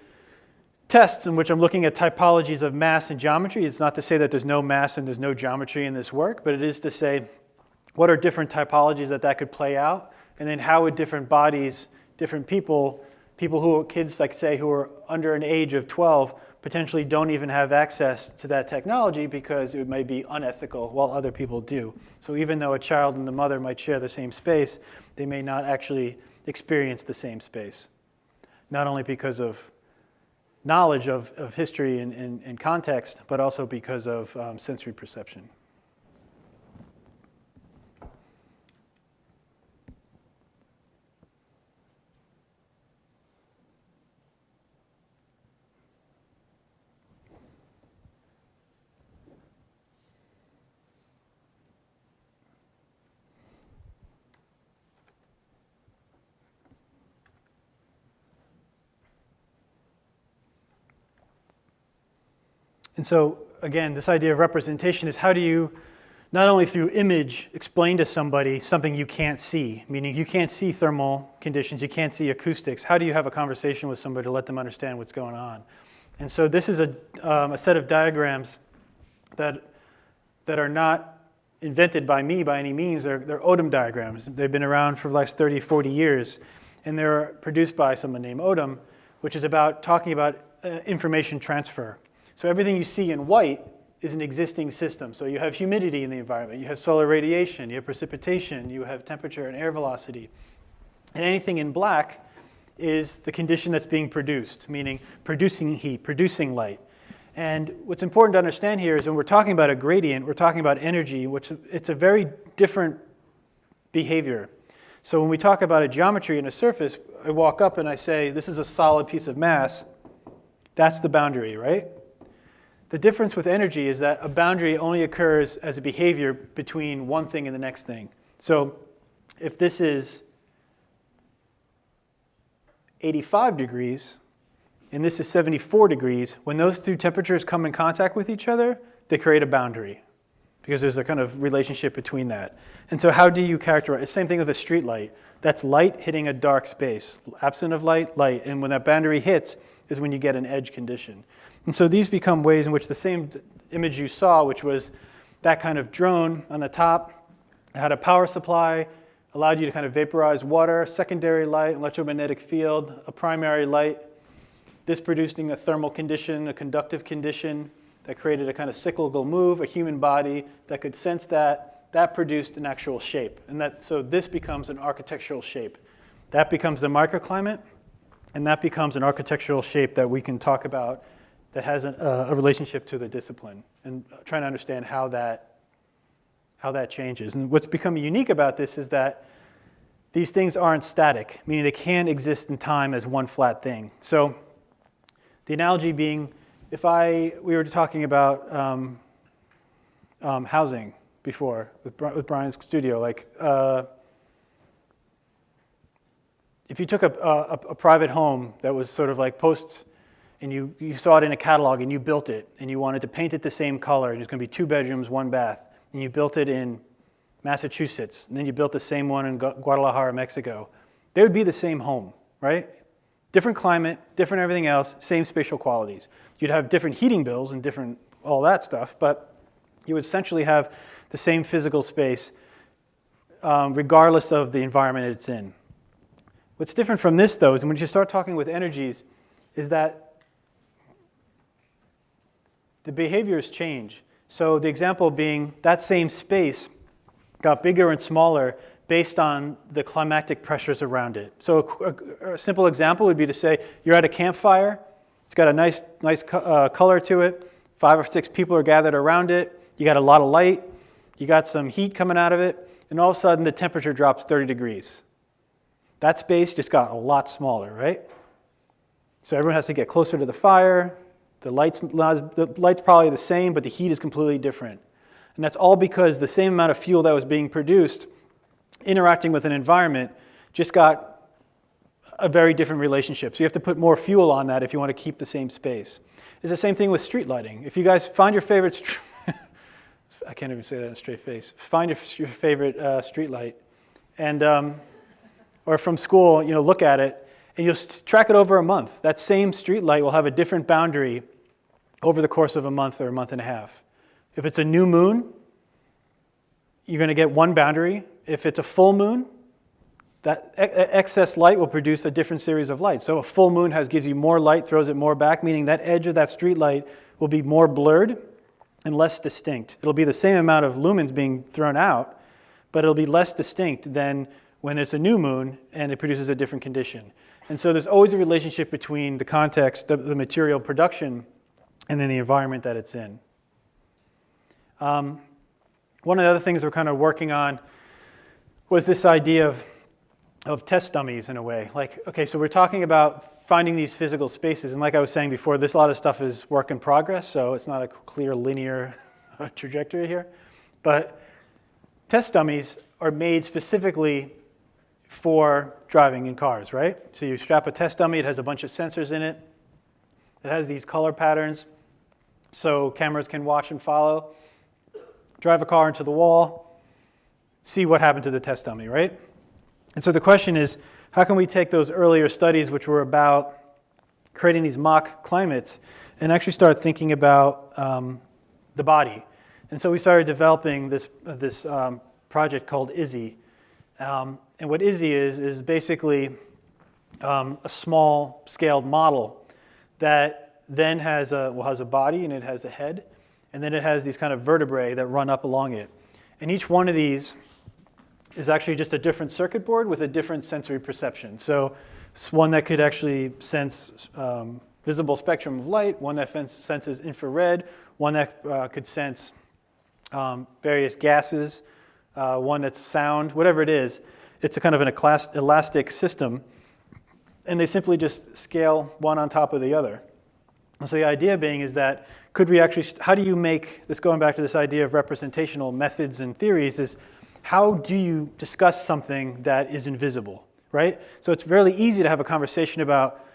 tests in which I'm looking at typologies of mass and geometry. It's not to say that there's no mass and there's no geometry in this work, but it is to say what are different typologies that could play out, and then how would different bodies, different people who are kids, like say, who are under an age of 12, potentially don't even have access to that technology because it might be unethical while other people do. So even though a child and the mother might share the same space, they may not actually experience the same space. Not only because of knowledge of history and context, but also because of sensory perception. And so, again, this idea of representation is how do you, not only through image, explain to somebody something you can't see, meaning you can't see thermal conditions, you can't see acoustics. How do you have a conversation with somebody to let them understand what's going on? And so this is a set of diagrams that are not invented by me by any means. They're Odom diagrams. They've been around for the last 30, 40 years. And they're produced by someone named Odom, which is about talking about information transfer. So everything you see in white is an existing system. So you have humidity in the environment, you have solar radiation, you have precipitation, you have temperature and air velocity. And anything in black is the condition that's being produced, meaning producing heat, producing light. And what's important to understand here is when we're talking about a gradient, we're talking about energy, which it's a very different behavior. So when we talk about a geometry in a surface, I walk up and I say, this is a solid piece of mass. That's the boundary, right? The difference with energy is that a boundary only occurs as a behavior between one thing and the next thing. So if this is 85 degrees and this is 74 degrees, when those two temperatures come in contact with each other, they create a boundary because there's a kind of relationship between that. And so how do you characterize? Same thing with a street light. That's light hitting a dark space. Absent of light, light. And when that boundary hits is when you get an edge condition. And so these become ways in which the same image you saw, which was that kind of drone on the top, had a power supply, allowed you to kind of vaporize water, secondary light, electromagnetic field, a primary light, this producing a thermal condition, a conductive condition that created a kind of cyclical move, a human body that could sense that produced an actual shape. And so this becomes an architectural shape. That becomes the microclimate, and that becomes an architectural shape that we can talk about that has a relationship to the discipline, and trying to understand how that changes. And what's become unique about this is that these things aren't static, meaning they can exist in time as one flat thing. So the analogy being, if we were talking about housing before with Brian's studio, like if you took a private home that was sort of like and you saw it in a catalog and you built it and you wanted to paint it the same color and it's going to be 2 bedrooms, 1 bath, and you built it in Massachusetts and then you built the same one in Guadalajara, Mexico, they would be the same home, right? Different climate, different everything else, same spatial qualities. You'd have different heating bills and different all that stuff, but you would essentially have the same physical space regardless of the environment it's in. What's different from this, though, is when you start talking with energies, is that the behaviors change. So the example being that same space got bigger and smaller based on the climatic pressures around it. So a simple example would be to say you're at a campfire. It's got a nice color to it. 5 or 6 people are gathered around it. You got a lot of light. You got some heat coming out of it. and all of a sudden the temperature drops 30 degrees. That space just got a lot smaller, right? So everyone has to get closer to the fire. The light's probably the same, but the heat is completely different. And that's all because the same amount of fuel that was being produced interacting with an environment just got a very different relationship. So you have to put more fuel on that if you want to keep the same space. It's the same thing with street lighting. If you guys find your favorite, I can't even say that in a straight face. Find your favorite street light, and or from school, look at it, and you'll track it over a month. That same street light will have a different boundary over the course of a month or a month and a half. If it's a new moon, you're going to get one boundary. If it's a full moon, that excess light will produce a different series of light. So a full moon gives you more light, throws it more back, meaning that edge of that street light will be more blurred and less distinct. It'll be the same amount of lumens being thrown out, but it'll be less distinct than when it's a new moon and it produces a different condition. And so there's always a relationship between the context, the material production, and then the environment that it's in. One of the other things we're kind of working on was this idea of test dummies in a way. Like, okay, so we're talking about finding these physical spaces, and like I was saying before, a lot of stuff is work in progress, so it's not a clear linear trajectory here. But test dummies are made specifically for driving in cars, right? So you strap a test dummy, it has a bunch of sensors in it. It has these color patterns, so cameras can watch and follow. Drive a car into the wall, see what happened to the test dummy, right? And so the question is, how can we take those earlier studies which were about creating these mock climates and actually start thinking about the body? And so we started developing this project called IZZY. And what IZZY is basically a small scaled model that then has a body and it has a head, and then it has these kind of vertebrae that run up along it. And each one of these is actually just a different circuit board with a different sensory perception. So it's one that could actually sense visible spectrum of light, one that senses infrared, one that could sense various gases, one that's sound, whatever it is. It's a kind of an elastic system, and they simply just scale one on top of the other. So the idea being is that how do you make this, going back to this idea of representational methods and theories, is how do you discuss something that is invisible, right? So it's really easy to have a conversation about,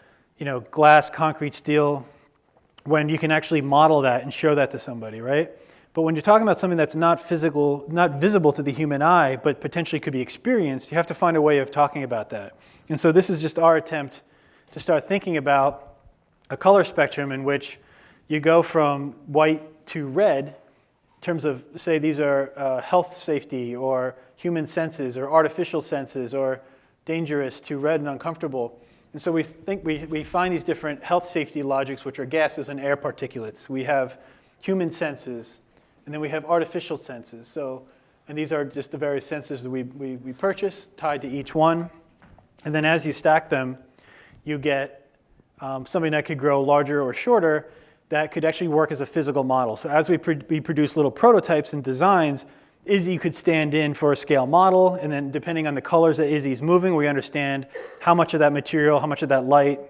glass, concrete, steel, when you can actually model that and show that to somebody, right? But when you're talking about something that's not physical, not visible to the human eye, but potentially could be experienced, you have to find a way of talking about that. And so this is just our attempt to start thinking about a color spectrum in which you go from white to red in terms of, say, these are health safety or human senses or artificial senses or dangerous to red and uncomfortable. And so we find these different health safety logics, which are gases and air particulates. We have human senses, and then we have artificial senses. And these are just the various senses that we purchase, tied to each one. And then as you stack them, you get something that could grow larger or shorter that could actually work as a physical model. So as we produce little prototypes and designs, IZZY could stand in for a scale model, and then depending on the colors that IZZY is moving, we understand how much of that material, how much of that light,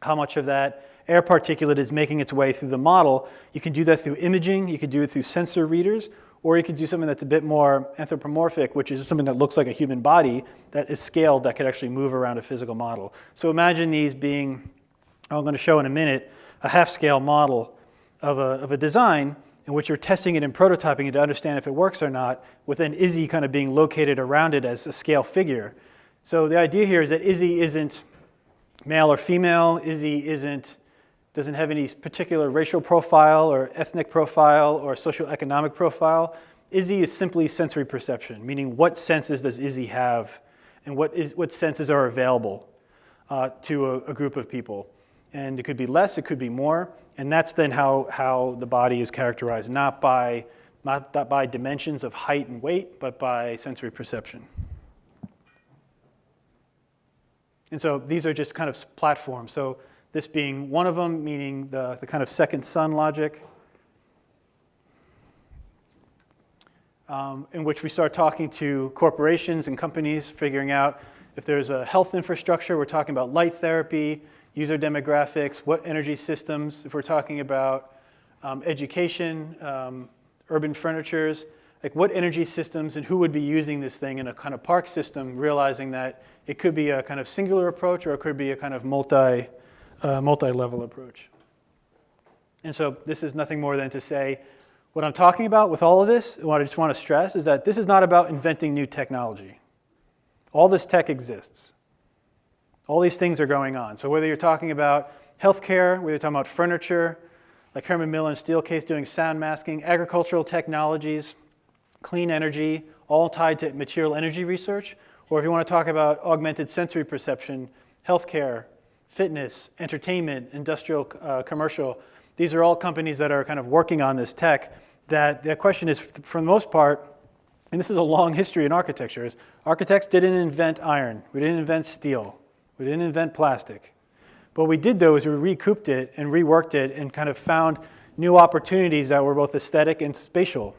how much of that air particulate is making its way through the model. You can do that through imaging, you could do it through sensor readers, or you could do something that's a bit more anthropomorphic, which is something that looks like a human body that is scaled that could actually move around a physical model. So imagine these being, I'm going to show in a minute, a half-scale model of a design in which you're testing it and prototyping it to understand if it works or not, with then IZZY kind of being located around it as a scale figure. So the idea here is that IZZY isn't male or female, IZZY doesn't have any particular racial profile or ethnic profile or socioeconomic profile. IZZY is simply sensory perception, meaning what senses does IZZY have and what senses are available to a group of people. And it could be less, it could be more, and that's then how the body is characterized, not by dimensions of height and weight, but by sensory perception. And so these are just kind of platforms. So this being one of them, meaning the kind of second sun logic. in which we start talking to corporations and companies, figuring out if there's a health infrastructure. We're talking about light therapy, user demographics, what energy systems. If we're talking about education, urban furnitures, like what energy systems and who would be using this thing in a kind of park system, realizing that it could be a kind of singular approach or it could be a kind of multi-level approach. And so this is nothing more than to say, what I'm talking about with all of this, what I just want to stress is that this is not about inventing new technology. All this tech exists. All these things are going on. So whether you're talking about healthcare, whether you're talking about furniture, like Herman Miller and Steelcase doing sound masking, agricultural technologies, clean energy, all tied to material energy research, or if you want to talk about augmented sensory perception, healthcare, fitness, entertainment, industrial, commercial, these are all companies that are kind of working on this tech. That the question is, for the most part, and this is a long history in architecture, is architects didn't invent iron, we didn't invent steel, we didn't invent plastic. But what we did, though, is we recouped it and reworked it and kind of found new opportunities that were both aesthetic and spatial.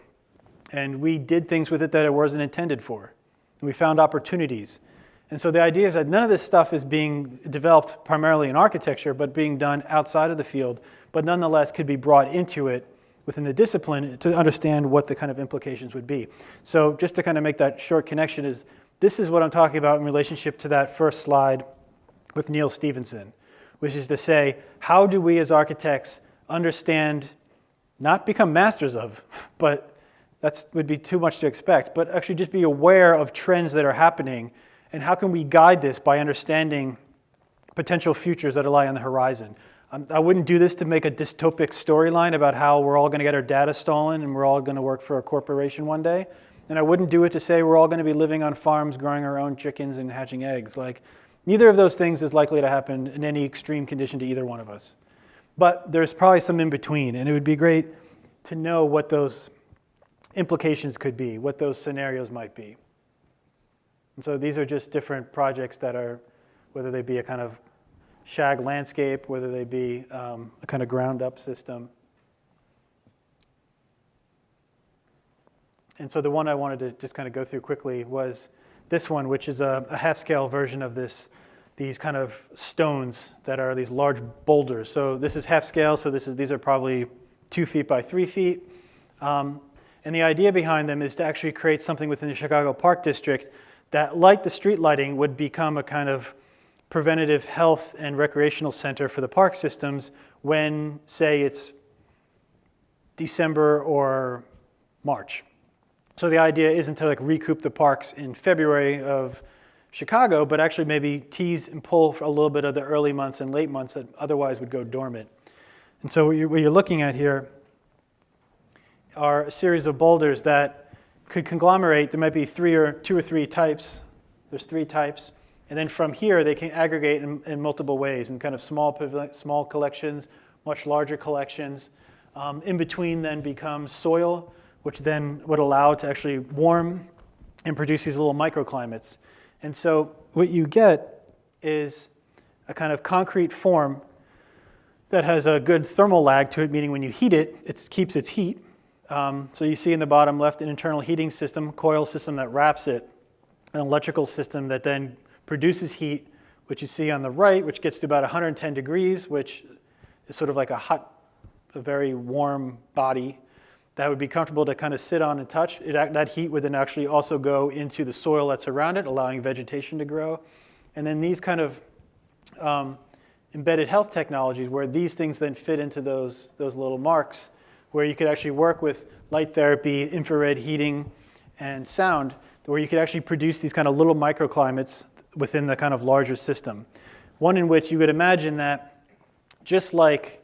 And we did things with it that it wasn't intended for. And we found opportunities. And so the idea is that none of this stuff is being developed primarily in architecture, but being done outside of the field, but nonetheless could be brought into it within the discipline to understand what the kind of implications would be. So just to kind of make that short connection is, this is what I'm talking about in relationship to that first slide with Neil Stephenson, which is to say, how do we as architects understand, not become masters of, but that would be too much to expect, but actually just be aware of trends that are happening, and how can we guide this by understanding potential futures that lie on the horizon. I wouldn't do this to make a dystopic storyline about how we're all going to get our data stolen and we're all going to work for a corporation one day. And I wouldn't do it to say we're all going to be living on farms, growing our own chickens and hatching eggs. Like, neither of those things is likely to happen in any extreme condition to either one of us. But there's probably some in between, and it would be great to know what those implications could be, what those scenarios might be. And so these are just different projects that are, whether they be a kind of shag landscape, whether they be a kind of ground-up system. And so the one I wanted to just kind of go through quickly was this one, which is a half-scale version of these kind of stones that are these large boulders. So this is half-scale, so these are probably 2 feet by 3 feet. And the idea behind them is to actually create something within the Chicago Park District that, like the street lighting, would become a kind of preventative health and recreational center for the park systems when, say, it's December or March. So the idea isn't to like recoup the parks in February of Chicago, but actually maybe tease and pull for a little bit of the early months and late months that otherwise would go dormant. And so what you're looking at here are a series of boulders that could conglomerate. There might be 2 or 3 types. There's 3 types. And then from here, they can aggregate in multiple ways, in kind of small collections, much larger collections. In between then becomes soil, which then would allow it to actually warm and produce these little microclimates. And so what you get is a kind of concrete form that has a good thermal lag to it, meaning when you heat it, it keeps its heat. So you see in the bottom left an internal heating system, coil system that wraps it, an electrical system that then produces heat, which you see on the right, which gets to about 110 degrees, which is sort of like a very warm body that would be comfortable to kind of sit on and touch. That heat would then actually also go into the soil that's around it, allowing vegetation to grow. And then these kind of embedded health technologies where these things then fit into those little marks, where you could actually work with light therapy, infrared heating, and sound, where you could actually produce these kind of little microclimates within the kind of larger system. One in which you would imagine that just like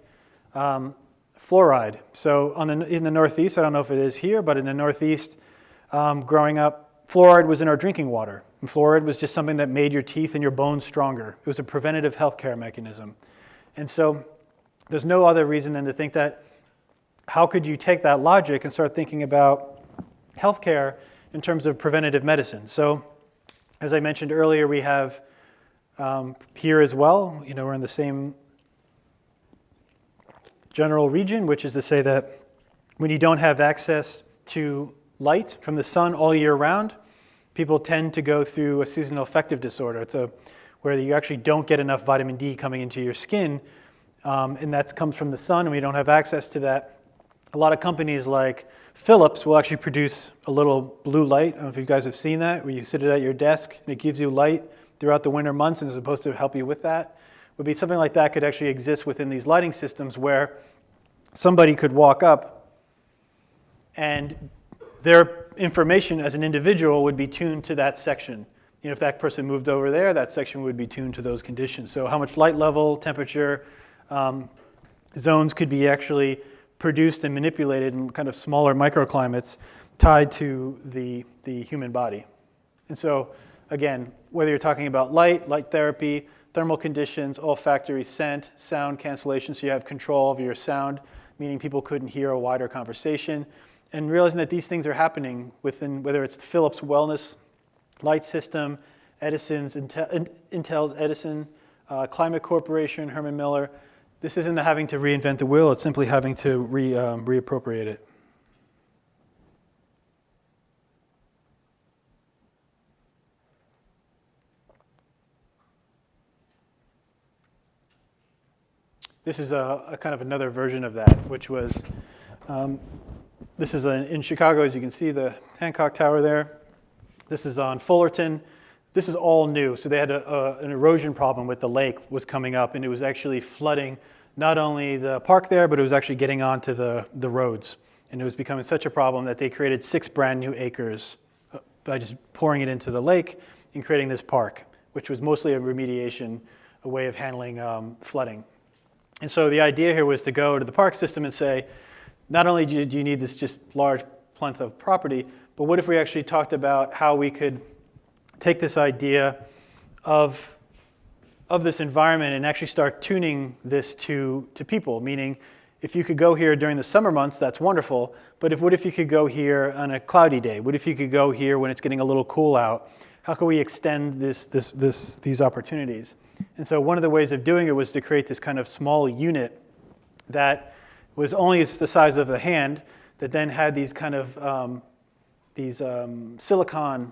fluoride. So in the Northeast, I don't know if it is here, but in the Northeast, growing up, fluoride was in our drinking water. And fluoride was just something that made your teeth and your bones stronger. It was a preventative healthcare mechanism. And so there's no other reason than to think that how could you take that logic and start thinking about healthcare in terms of preventative medicine? So as I mentioned earlier, we have here as well, we're in the same general region, which is to say that when you don't have access to light from the sun all year round, people tend to go through a seasonal affective disorder. It's where you actually don't get enough vitamin D coming into your skin, and that comes from the sun, and we don't have access to that. A lot of companies like Philips will actually produce a little blue light. I don't know if you guys have seen that, where you sit it at your desk, and it gives you light throughout the winter months, and is supposed to help you with that. Would be something like that could actually exist within these lighting systems, where somebody could walk up and their information as an individual would be tuned to that section. You know, if that person moved over there, that section would be tuned to those conditions. So how much light level, temperature, zones could be actually produced and manipulated in kind of smaller microclimates tied to the human body. And so, again, whether you're talking about light therapy, thermal conditions, olfactory scent, sound cancellation, so you have control of your sound, meaning people couldn't hear a wider conversation, and realizing that these things are happening within, whether it's the Philips Wellness Light System, Edison's, Intel's Edison, Climate Corporation, Herman Miller. This isn't having to reinvent the wheel, it's simply having to reappropriate it. This is a kind of another version of that, which was, this is in Chicago, as you can see, the Hancock Tower there. This is on Fullerton. This is all new. So they had an erosion problem with the lake was coming up, and it was actually flooding not only the park there, but it was actually getting onto the roads. And it was becoming such a problem that they created 6 brand new acres by just pouring it into the lake and creating this park, which was mostly a remediation, a way of handling flooding. And so the idea here was to go to the park system and say, not only do you need this just large plenty of property, but what if we actually talked about how we could take this idea of this environment and actually start tuning this to people, meaning if you could go here during the summer months, that's wonderful, but what if you could go here on a cloudy day? What if you could go here when it's getting a little cool out? How can we extend these opportunities? And so one of the ways of doing it was to create this kind of small unit that was only the size of the hand, that then had these kind of silicon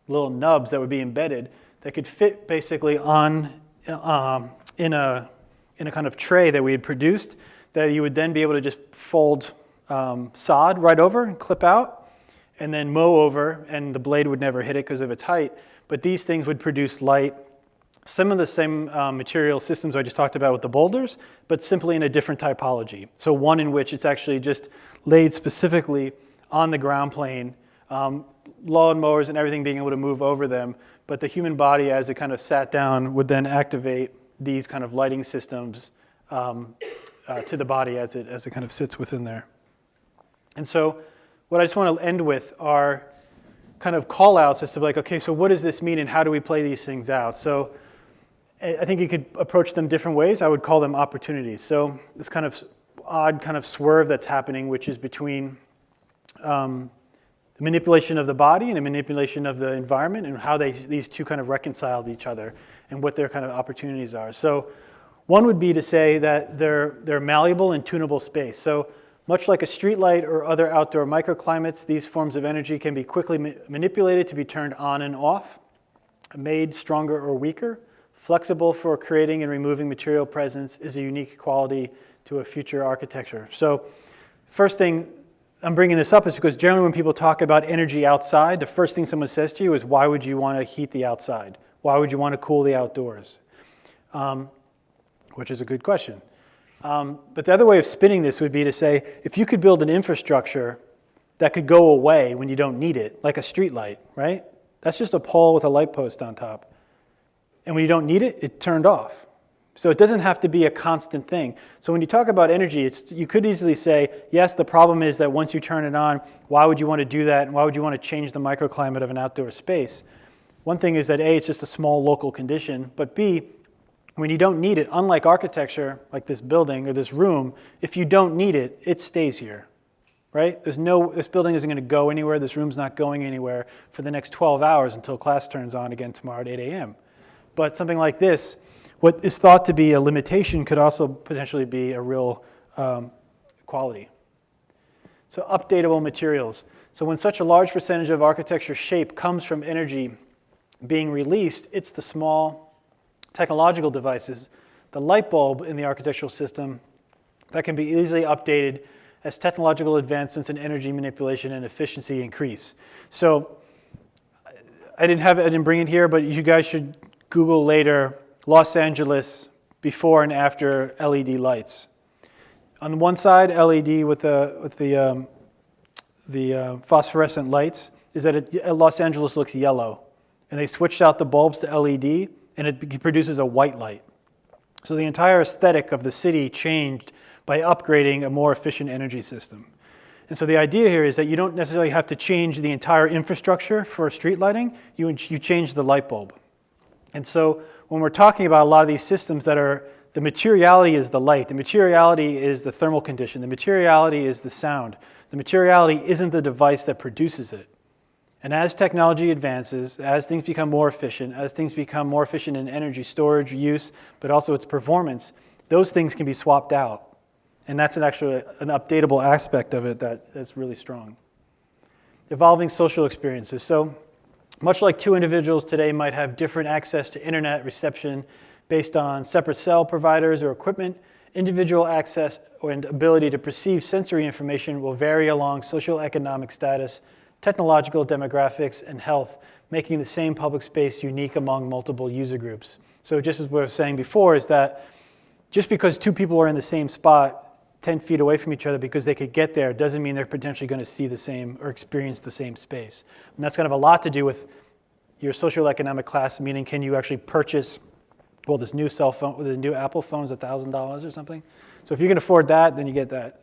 little nubs that would be embedded that could fit basically on in a kind of tray that we had produced, that you would then be able to just fold sod right over and clip out, and then mow over, and the blade would never hit it because of its height. But these things would produce light, some of the same material systems I just talked about with the boulders, but simply in a different typology. So one in which it's actually just laid specifically on the ground plane, lawn mowers and everything being able to move over them, but the human body, as it kind of sat down, would then activate these kind of lighting systems to the body as it kind of sits within there. And so what I just want to end with are kind of call-outs as to like, okay, so what does this mean and how do we play these things out? So I think you could approach them different ways. I would call them opportunities. So this kind of odd kind of swerve that's happening, which is between the manipulation of the body and the manipulation of the environment, and how these two kind of reconcile to each other and what their kind of opportunities are. So one would be to say that they're malleable and tunable space. So much like a streetlight or other outdoor microclimates, these forms of energy can be quickly manipulated to be turned on and off, made stronger or weaker. Flexible for creating and removing material presence is a unique quality to a future architecture. So first thing I'm bringing this up is because generally when people talk about energy outside, the first thing someone says to you is, why would you want to heat the outside? Why would you want to cool the outdoors? Which is a good question. But the other way of spinning this would be to say, if you could build an infrastructure that could go away when you don't need it, like a street light, right? That's just a pole with a light post on top. And when you don't need it, it turned off. So it doesn't have to be a constant thing. So when you talk about energy, you could easily say, yes, the problem is that once you turn it on, why would you want to do that? And why would you want to change the microclimate of an outdoor space? One thing is that A, it's just a small local condition, but B, when you don't need it, unlike architecture, like this building or this room, if you don't need it, it stays here, right? This building isn't going to go anywhere. This room's not going anywhere for the next 12 hours until class turns on again tomorrow at 8 a.m. But something like this, what is thought to be a limitation could also potentially be a real quality. So updatable materials. So when such a large percentage of architecture shape comes from energy being released, it's the small technological devices, the light bulb in the architectural system, that can be easily updated as technological advancements in energy manipulation and efficiency increase. So I didn't bring it here, but you guys should Google later Los Angeles before and after LED lights. On one side, LED with the phosphorescent lights is that Los Angeles looks yellow, and they switched out the bulbs to LED, and it produces a white light. So the entire aesthetic of the city changed by upgrading a more efficient energy system. And so the idea here is that you don't necessarily have to change the entire infrastructure for street lighting, you change the light bulb. And so when we're talking about a lot of these systems that are, the materiality is the light, the materiality is the thermal condition, the materiality is the sound, the materiality isn't the device that produces it. And as technology advances, as things become more efficient, in energy storage, use, but also its performance, those things can be swapped out. And that's actually an updatable aspect of it that's really strong. Evolving social experiences. So much like two individuals today might have different access to internet reception based on separate cell providers or equipment, individual access and ability to perceive sensory information will vary along social economic status, technological demographics, and health, making the same public space unique among multiple user groups. So just as we were saying before, is that just because two people are in the same spot 10 feet away from each other because they could get there doesn't mean they're potentially going to see the same or experience the same space. And that's kind of a lot to do with your socioeconomic class, meaning can you actually purchase, well, this new cell phone, the new Apple phone is $1,000 or something. So if you can afford that, then you get that.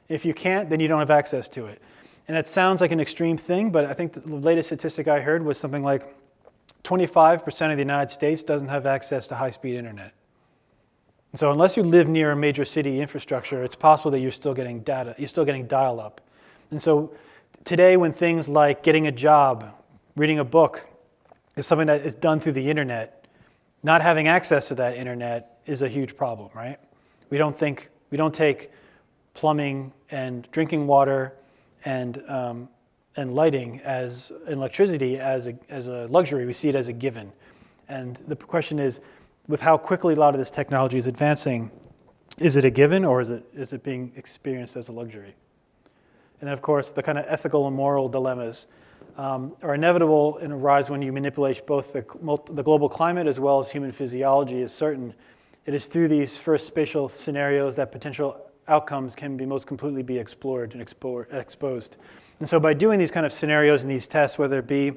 If you can't, then you don't have access to it. And that sounds like an extreme thing, but I think the latest statistic I heard was something like 25% of the United States doesn't have access to high-speed internet. And so unless you live near a major city infrastructure, it's possible that you're still getting data, you're still getting dial-up. And so today when things like getting a job, reading a book is something that is done through the internet, not having access to that internet is a huge problem, right? We don't take plumbing and drinking water and lighting and electricity as a luxury. We see it as a given. And the question is, with how quickly a lot of this technology is advancing, is it a given or is it being experienced as a luxury? And then, of course, the kind of ethical and moral dilemmas are inevitable and arise when you manipulate both the global climate as well as human physiology is certain. It is through these first spatial scenarios that potential outcomes can be most completely be explored and exposed. And so by doing these kind of scenarios and these tests, whether it be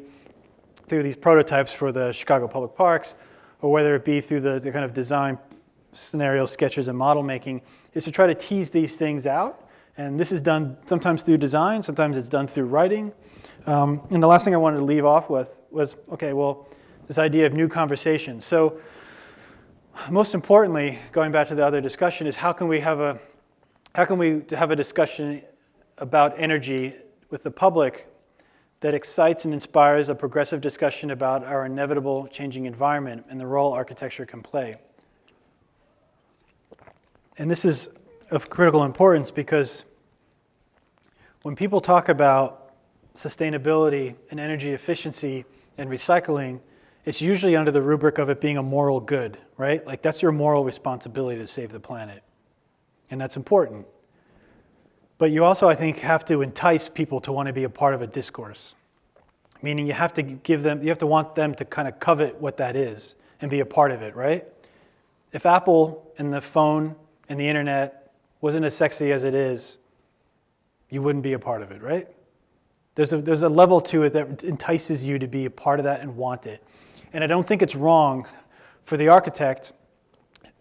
through these prototypes for the Chicago Public Parks, or whether it be through the kind of design scenario sketches and model making, is to try to tease these things out. And this is done sometimes through design, sometimes it's done through writing. And the last thing I wanted to leave off with was, okay, well, this idea of new conversation. So most importantly, going back to the other discussion, is how can we have a discussion about energy with the public that excites and inspires a progressive discussion about our inevitable changing environment and the role architecture can play. And this is of critical importance because when people talk about sustainability and energy efficiency and recycling, it's usually under the rubric of it being a moral good, right? Like that's your moral responsibility to save the planet. And that's important. But you also, I think, have to entice people to want to be a part of a discourse. Meaning you have to want them to kind of covet what that is and be a part of it, right? If Apple and the phone and the internet wasn't as sexy as it is, you wouldn't be a part of it, right? There's a level to it that entices you to be a part of that and want it. And I don't think it's wrong for the architect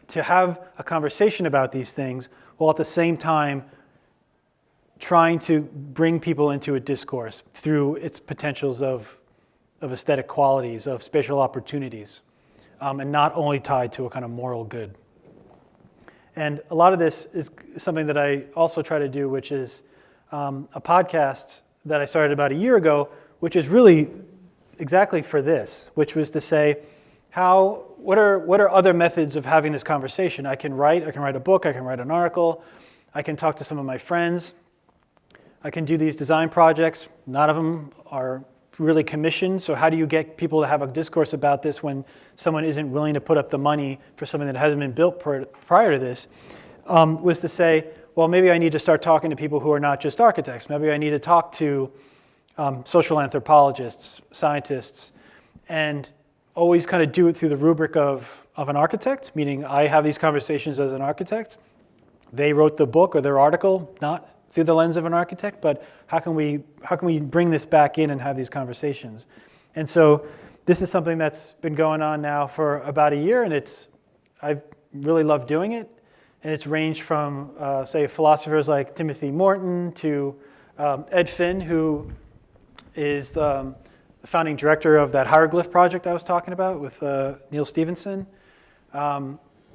to have a conversation about these things while at the same time trying to bring people into a discourse through its potentials of aesthetic qualities, of spatial opportunities, and not only tied to a kind of moral good. And a lot of this is something that I also try to do, which is a podcast that I started about a year ago, which is really exactly for this, which was to say, what are other methods of having this conversation? I can write a book, I can write an article, I can talk to some of my friends. I can do these design projects. None of them are really commissioned. So how do you get people to have a discourse about this when someone isn't willing to put up the money for something that hasn't been built prior to this? Was to say, well, maybe I need to start talking to people who are not just architects. Maybe I need to talk to social anthropologists, scientists, and always kind of do it through the rubric of an architect, meaning I have these conversations as an architect. They wrote the book or their article, not through the lens of an architect, but how can we bring this back in and have these conversations? And so this is something that's been going on now for about a year, and I've really loved doing it. And it's ranged from, say, philosophers like Timothy Morton to Ed Finn, who is the founding director of that hieroglyph project I was talking about with Neil Stevenson.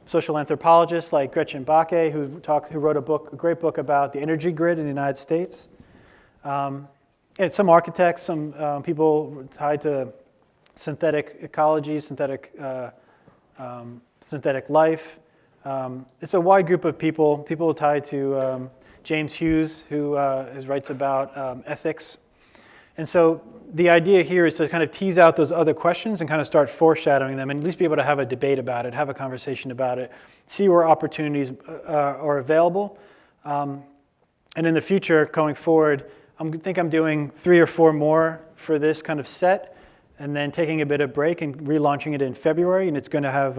Social anthropologists like Gretchen Bakke, who wrote a great book about the energy grid in the United States. And some architects, some people tied to synthetic ecology, synthetic life. It's a wide group of people tied to James Hughes, who writes about ethics. And so the idea here is to kind of tease out those other questions and kind of start foreshadowing them and at least be able to have a debate about it, have a conversation about it, see where opportunities are available. And in the future, going forward, I think I'm doing 3 or 4 more for this kind of set and then taking a bit of break and relaunching it in February. And it's going to have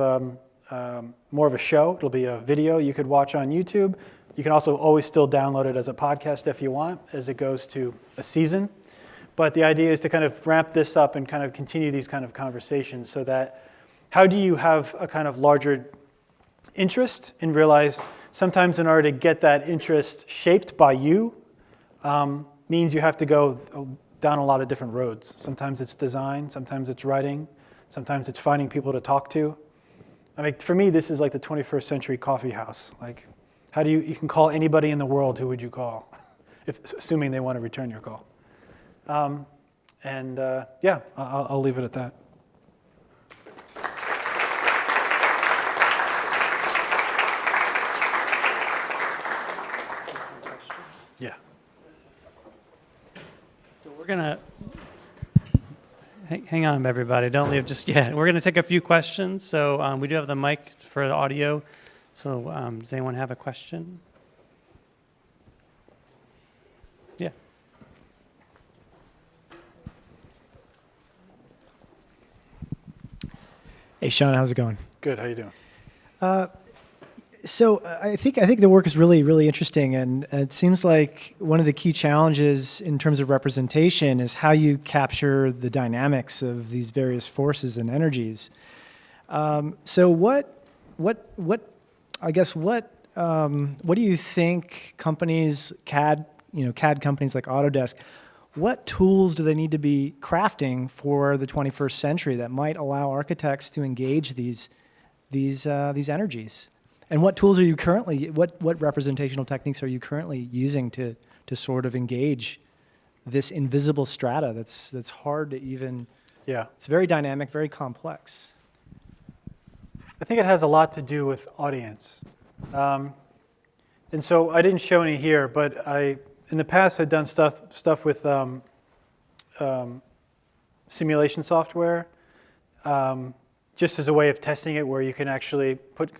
more of a show. It'll be a video you could watch on YouTube. You can also always still download it as a podcast if you want, as it goes to a season. But the idea is to kind of ramp this up and kind of continue these kind of conversations so that how do you have a kind of larger interest and realize sometimes in order to get that interest shaped by you means you have to go down a lot of different roads. Sometimes it's design, sometimes it's writing, sometimes it's finding people to talk to. I mean, for me, this is like the 21st century coffee house. Like, how do you can call anybody in the world, who would you call? Assuming they want to return your call. Yeah, I'll leave it at that. Yeah. So we're going to, hang on everybody, don't leave just yet. We're going to take a few questions. So we do have the mic for the audio. So does anyone have a question? Yeah. Hey, Sean, how's it going? Good. How you doing? So I think the work is really, really interesting, and it seems like one of the key challenges in terms of representation is how you capture the dynamics of these various forces and energies. So what do you think companies, CAD companies like Autodesk, what tools do they need to be crafting for the 21st century that might allow architects to engage these energies? And what tools are you currently, what representational techniques are you currently using to sort of engage this invisible strata that's hard to even, it's very dynamic, very complex. I think it has a lot to do with audience. And so I didn't show any here, but in the past had done stuff with simulation software, just as a way of testing it, where you can actually put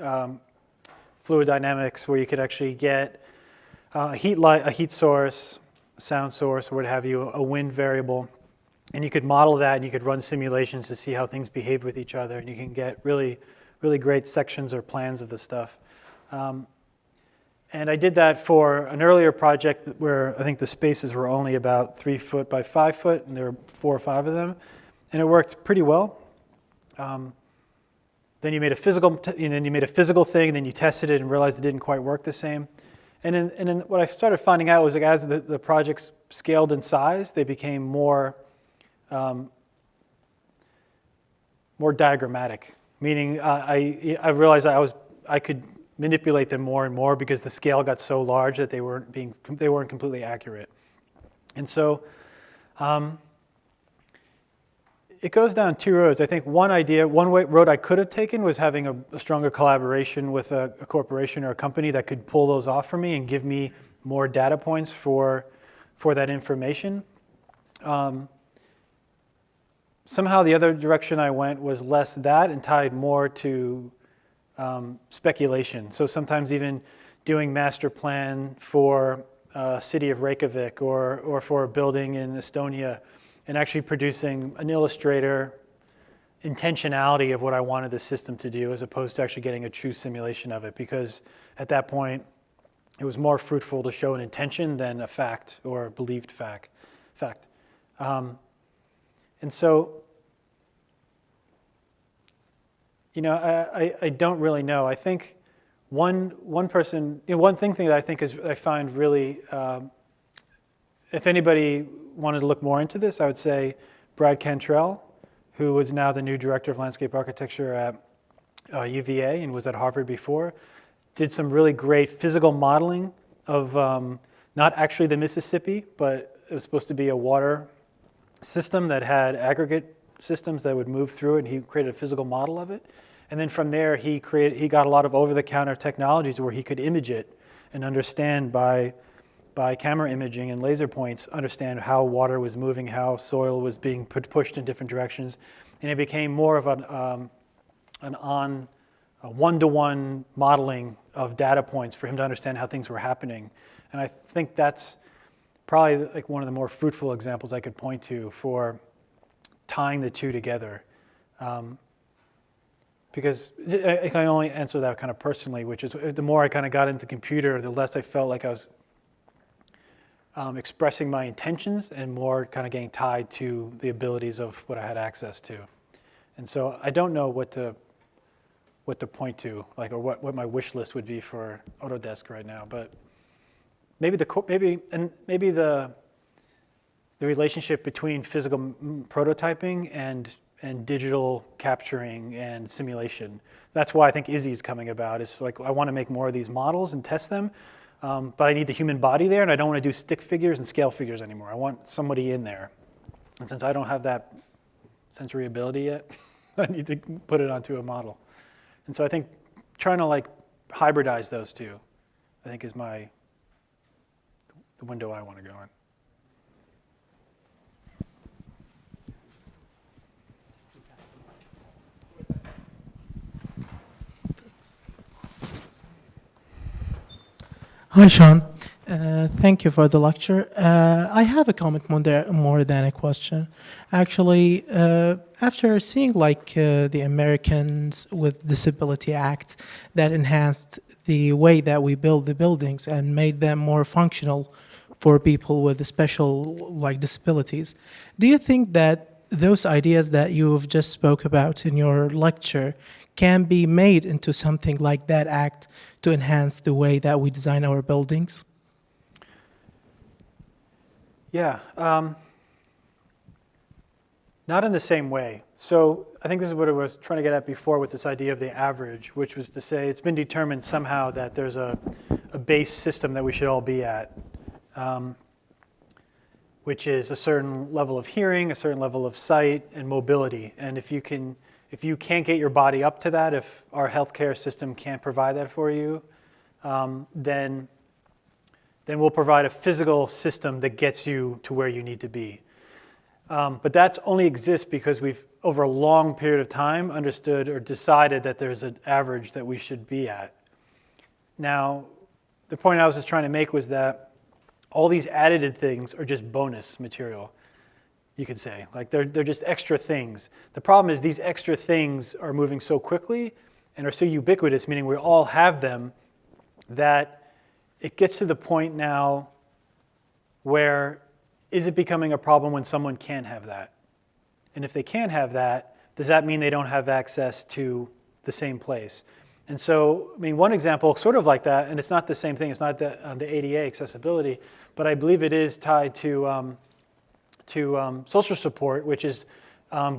fluid dynamics, where you could actually get a heat source, a sound source, or what have you, a wind variable, and you could model that, and you could run simulations to see how things behave with each other, and you can get really, really great sections or plans of the stuff. And I did that for an earlier project where I think the spaces were only about 3 foot by 5 foot, and there were 4 or 5 of them, and it worked pretty well. Then you made a physical thing, and then you tested it and realized it didn't quite work the same. And then what I started finding out was, like, as the projects scaled in size, they became more diagrammatic. Meaning, I realized I could manipulate them more and more because the scale got so large that they weren't completely accurate. And so it goes down 2 roads. I think one road I could have taken was having a stronger collaboration with a corporation or a company that could pull those off for me and give me more data points for for that information. Somehow the other direction I went was less that and tied more to speculation. So sometimes even doing master plan for city of Reykjavik or for a building in Estonia and actually producing an illustrator intentionality of what I wanted the system to do as opposed to actually getting a true simulation of it, because at that point it was more fruitful to show an intention than a fact or a believed fact. And so, you know, I don't really know. I think one thing that I think is I find really, if anybody wanted to look more into this, I would say Brad Cantrell, who is now the new director of landscape architecture at UVA and was at Harvard before, did some really great physical modeling of not actually the Mississippi, but it was supposed to be a water system that had aggregate systems that would move through it, and he created a physical model of it. And then from there, he got a lot of over-the-counter technologies where he could image it and understand by camera imaging and laser points, understand how water was moving, how soil was being pushed in different directions. And it became more of a one-to-one modeling of data points for him to understand how things were happening. And I think that's probably like one of the more fruitful examples I could point to for tying the two together. Because I can only answer that kind of personally, which is the more I kind of got into the computer, the less I felt like I was expressing my intentions and more kind of getting tied to the abilities of what I had access to. And so I don't know what to point to, like, or what my wish list would be for Autodesk right now. But maybe the relationship between physical prototyping and digital capturing and simulation. That's why I think Izzy's coming about. It's like I want to make more of these models and test them, but I need the human body there, and I don't want to do stick figures and scale figures anymore. I want somebody in there. And since I don't have that sensory ability yet, I need to put it onto a model. And so I think trying to like hybridize those two, I think is the window I want to go in. Hi, Sean. Thank you for the lecture. I have a comment more than a question. Actually, after seeing the Americans with Disability Act that enhanced the way that we build the buildings and made them more functional for people with special disabilities, do you think that those ideas that you've just spoke about in your lecture can be made into something like that act to enhance the way that we design our buildings? Yeah, not in the same way. So I think this is what I was trying to get at before with this idea of the average, which was to say it's been determined somehow that there's a base system that we should all be at, which is a certain level of hearing, a certain level of sight, and mobility. And if you can't get your body up to that, if our healthcare system can't provide that for you, then we'll provide a physical system that gets you to where you need to be. But that only exists because we've, over a long period of time, understood or decided that there's an average that we should be at. Now, the point I was just trying to make was that all these added things are just bonus material, you could say. Like they're just extra things. The problem is these extra things are moving so quickly and are so ubiquitous, meaning we all have them, that it gets to the point now where is it becoming a problem when someone can't have that? And if they can't have that, does that mean they don't have access to the same place? And so, I mean, one example sort of like that, and it's not the same thing, it's not the ADA accessibility, but I believe it is tied to social support, which is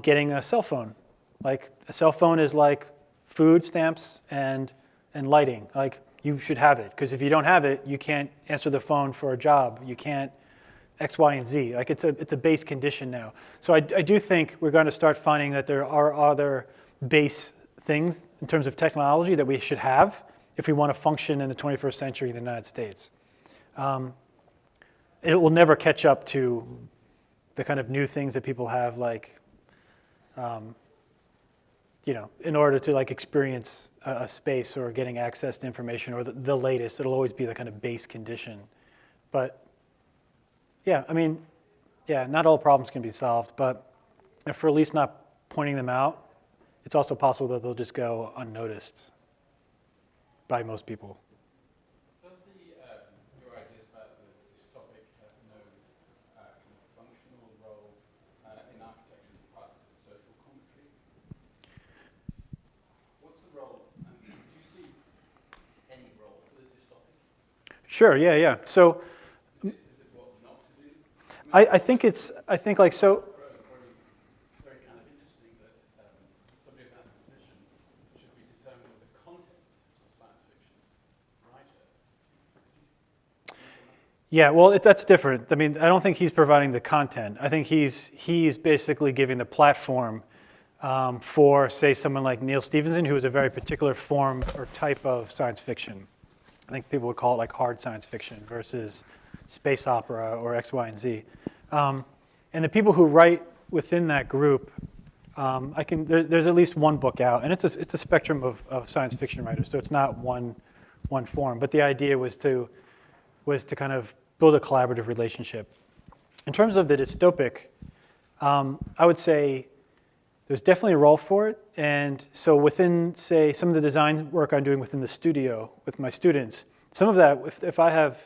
getting a cell phone. Like a cell phone is like food stamps and lighting. Like you should have it, because if you don't have it, you can't answer the phone for a job. You can't X, Y, and Z. Like it's a base condition now. So I do think we're going to start finding that there are other base things in terms of technology that we should have if we want to function in the 21st century in the United States. And it will never catch up to the kind of new things that people have, like, in order to like experience a space or getting access to information or the latest. It'll always be the kind of base condition. But yeah, I mean, yeah, not all problems can be solved, but if we're at least not pointing them out, it's also possible that they'll just go unnoticed by most people. Does your ideas about this topic have no kind of functional role in architecture as part of the social commentary? What's the role? Do you see any role for the dystopic? Sure, yeah. So Is it what not to do? I think like so. Very kind of interesting that somebody of that position should be determined with the content of science fiction writer. Yeah, well, that's different. I mean, I don't think he's providing the content. I think he's basically giving the platform for, say, someone like Neil Stephenson, who is a very particular form or type of science fiction. I think people would call it like hard science fiction versus space opera or X, Y, and Z. And the people who write within that group, there's at least one book out, and it's a spectrum of science fiction writers, so it's not one form. But the idea was to kind of build a collaborative relationship. In terms of the dystopic, I would say there's definitely a role for it. And so within, say, some of the design work I'm doing within the studio with my students, some of that, if I have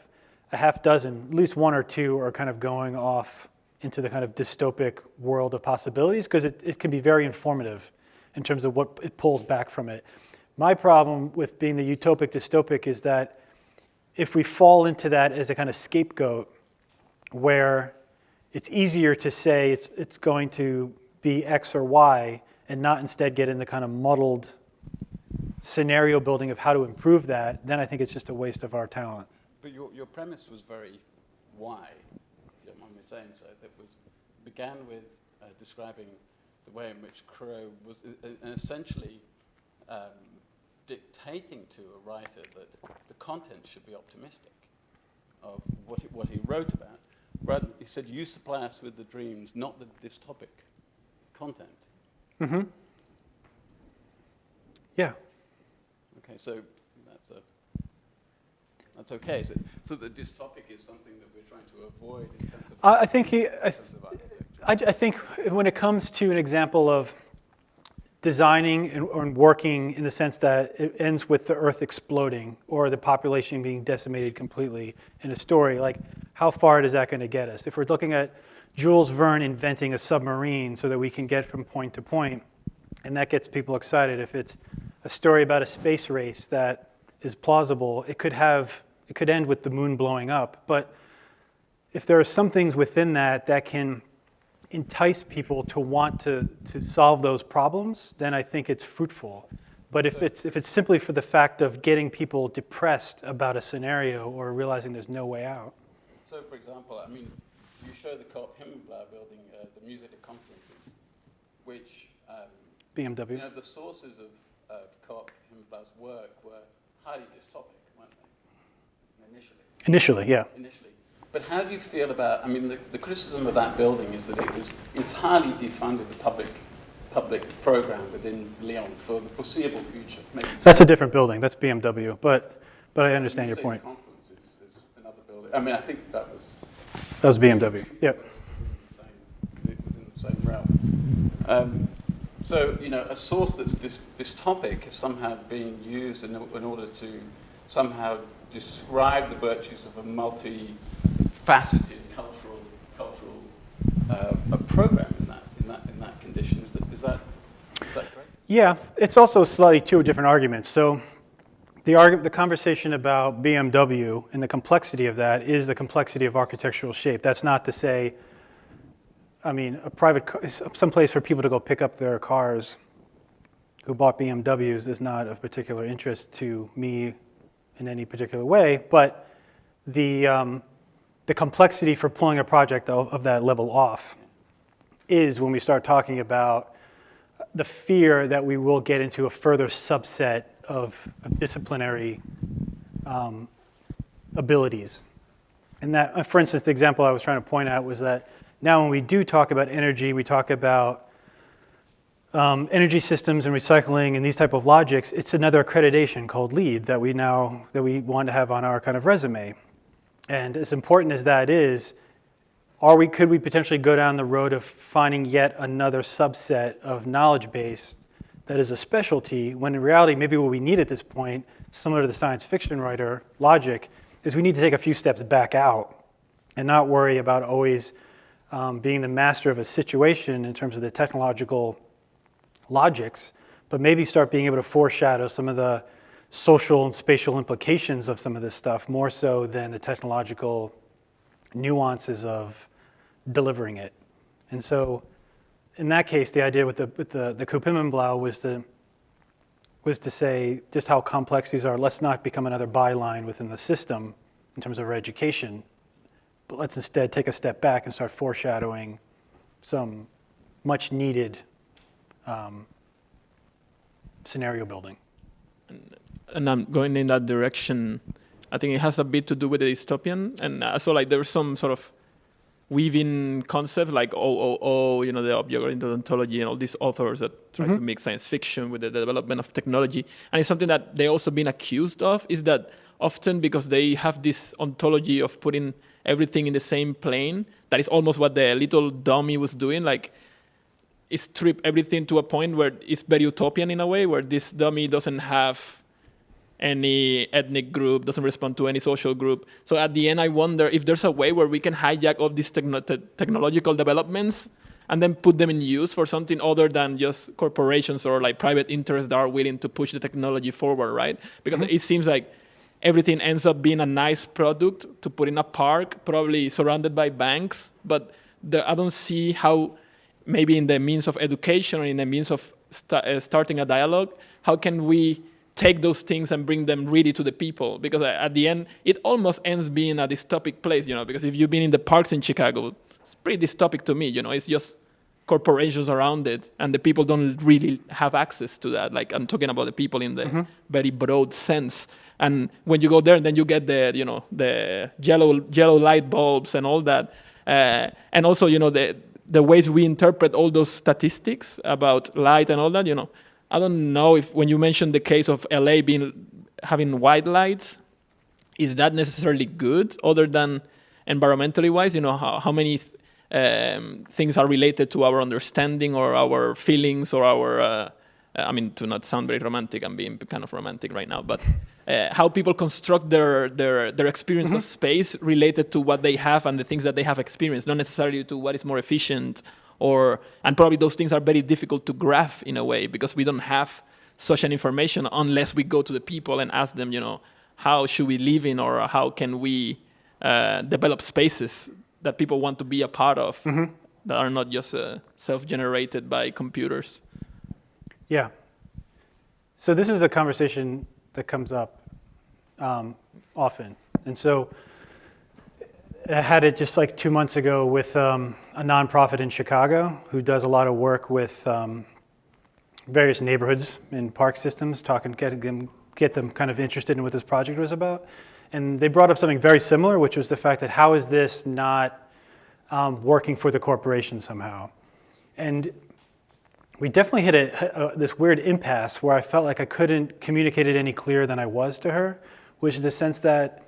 a half dozen, at least one or two are kind of going off into the kind of dystopic world of possibilities, because it can be very informative in terms of what it pulls back from it. My problem with being the utopic dystopic is that if we fall into that as a kind of scapegoat, where it's easier to say it's going to be X or Y and not instead get in the kind of muddled scenario building of how to improve that, then I think it's just a waste of our talent. But your premise was very wide, if you don't mind me saying so, that began with describing the way in which Crow was essentially dictating to a writer that the content should be optimistic of what he wrote about. Rather, he said, you supply us with the dreams, not the dystopic content. Mm-hmm. Yeah. Okay, so that's okay. So the dystopic is something that we're trying to avoid in terms of I think architecture. I think when it comes to an example of designing and working in the sense that it ends with the Earth exploding or the population being decimated completely in a story, like how far is that going to get us? If we're looking at Jules Verne inventing a submarine so that we can get from point to point, and that gets people excited. If it's a story about a space race that is plausible, it could end with the moon blowing up. But if there are some things within that can entice people to want to solve those problems, then I think it's fruitful. But if it's simply for the fact of getting people depressed about a scenario or realizing there's no way out. So, for example, I mean, you show the Kopp Himmelblau building, the Musée de Confluences, which BMW. You know, the sources of Kopp Himmelblau's work were highly dystopic, weren't they? Initially, yeah. Initially. But how do you feel about, I mean, the criticism of that building is that it was entirely defunded the public program within Lyon for the foreseeable future. Maybe That's a different building. That's BMW. But I understand your point. Confluence is another building. I mean, I think that was BMW. Yep. within the same realm. So, you know, a source that's dystopic is somehow being used in order to somehow describe the virtues of a multifaceted cultural program in that condition. Is that correct? Yeah, it's also slightly two different arguments. So the conversation about BMW and the complexity of that is the complexity of architectural shape. That's not to say, I mean, some place for people to go pick up their cars who bought BMWs is not of particular interest to me in any particular way, but the complexity for pulling a project of that level off is when we start talking about the fear that we will get into a further subset of disciplinary abilities. And that, for instance, the example I was trying to point out was that now when we do talk about energy, we talk about energy systems and recycling and these type of logics, it's another accreditation called LEED that we want to have on our kind of resume. And as important as that is, could we potentially go down the road of finding yet another subset of knowledge base that is a specialty, when in reality, maybe what we need at this point, similar to the science fiction writer logic, is we need to take a few steps back out and not worry about always being the master of a situation in terms of the technological logics, but maybe start being able to foreshadow some of the social and spatial implications of some of this stuff more so than the technological nuances of delivering it. And so in that case, the idea with the Kupimmenblau was to say just how complex these are. Let's not become another byline within the system in terms of our education, but let's instead take a step back and start foreshadowing some much needed scenario building. And I'm going in that direction. I think it has a bit to do with the dystopian, and so like there's some sort of weaving concept like the object-oriented ontology and all these authors that try to make science fiction with the development of technology. And it's something that they also been accused of, is that often because they have this ontology of putting everything in the same plane, that is almost what the little dummy was doing, like strip everything to a point where it's very utopian in a way, where this dummy doesn't have any ethnic group, doesn't respond to any social group. So at the end, I wonder if there's a way where we can hijack all these technological developments and then put them in use for something other than just corporations or like private interests that are willing to push the technology forward, right? Because it seems like everything ends up being a nice product to put in a park, probably surrounded by banks, but I don't see how, maybe in the means of education or in the means of starting a dialogue, how can we take those things and bring them really to the people? Because at the end, it almost ends being a dystopic place, because if you've been in the parks in Chicago, it's pretty dystopic to me, it's just corporations around it, and the people don't really have access to that. Like, I'm talking about the people in the very broad sense. And when you go there, then you get the, the yellow light bulbs and all that. And also, the ways we interpret all those statistics about light and all that, I don't know if when you mentioned the case of LA having white lights, is that necessarily good other than environmentally wise? How many things are related to our understanding or our feelings or our, to not sound very romantic, I'm being kind of romantic right now, but how people construct their experience of space related to what they have and the things that they have experienced, not necessarily to what is more efficient. And probably those things are very difficult to graph in a way because we don't have such an information unless we go to the people and ask them, how should we live in, or how can we develop spaces that people want to be a part of that are not just self-generated by computers. Yeah. So this is the conversation that comes up often. And so I had it just like 2 months ago with a nonprofit in Chicago who does a lot of work with various neighborhoods and park systems, get them kind of interested in what this project was about. And they brought up something very similar, which was the fact that how is this not working for the corporation somehow? And we definitely hit this weird impasse where I felt like I couldn't communicate it any clearer than I was to her, which is the sense that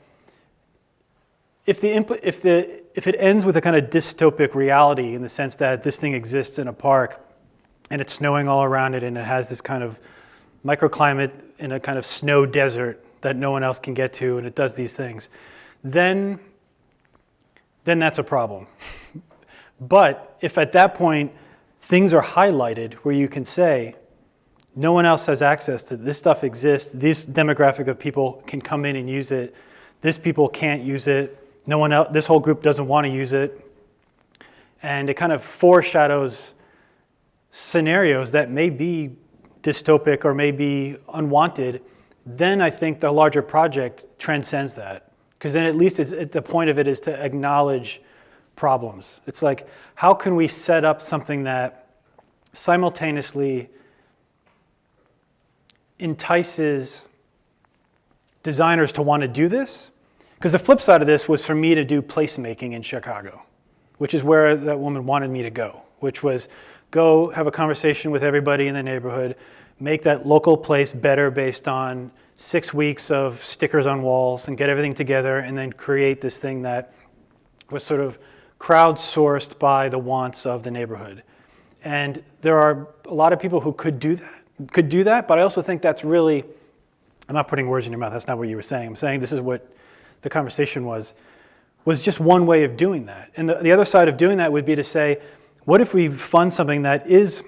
if it ends with a kind of dystopic reality in the sense that this thing exists in a park and it's snowing all around it and it has this kind of microclimate in a kind of snow desert that no one else can get to, and it does these things, then that's a problem. But if at that point things are highlighted where you can say, no one else has access to this stuff exists, this demographic of people can come in and use it, this people can't use it, no one else, this whole group doesn't want to use it, and it kind of foreshadows scenarios that may be dystopic or may be unwanted, then I think the larger project transcends that. Because then at least the point of it is to acknowledge problems. It's like, how can we set up something that simultaneously entices designers to want to do this, Because the flip side of this was for me to do placemaking in Chicago, which is where that woman wanted me to go, which was go have a conversation with everybody in the neighborhood, make that local place better based on 6 weeks of stickers on walls and get everything together and then create this thing that was sort of crowdsourced by the wants of the neighborhood. And there are a lot of people who could do that, but I also think that's really, I'm not putting words in your mouth, that's not what you were saying. I'm saying this is what the conversation was just one way of doing that. And the other side of doing that would be to say, what if we fund something that is,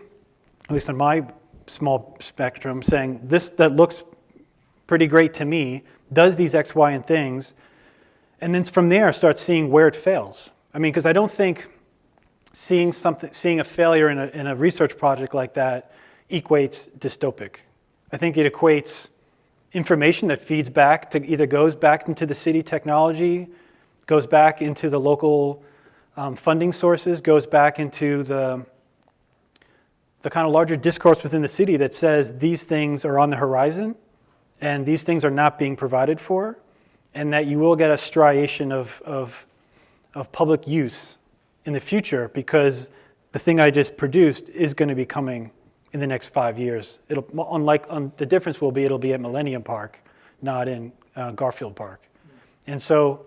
at least on my small spectrum, saying this that looks pretty great to me, does these X, Y, and things, and then from there start seeing where it fails. I mean, because I don't think seeing a failure in a research project like that equates dystopic. I think it equates information that feeds back to either goes back into the city technology, goes back into the local funding sources, goes back into the kind of larger discourse within the city that says these things are on the horizon and these things are not being provided for, and that you will get a striation of public use in the future because the thing I just produced is going to be coming in the next 5 years. The difference will be it'll be at Millennium Park, not in Garfield Park. And so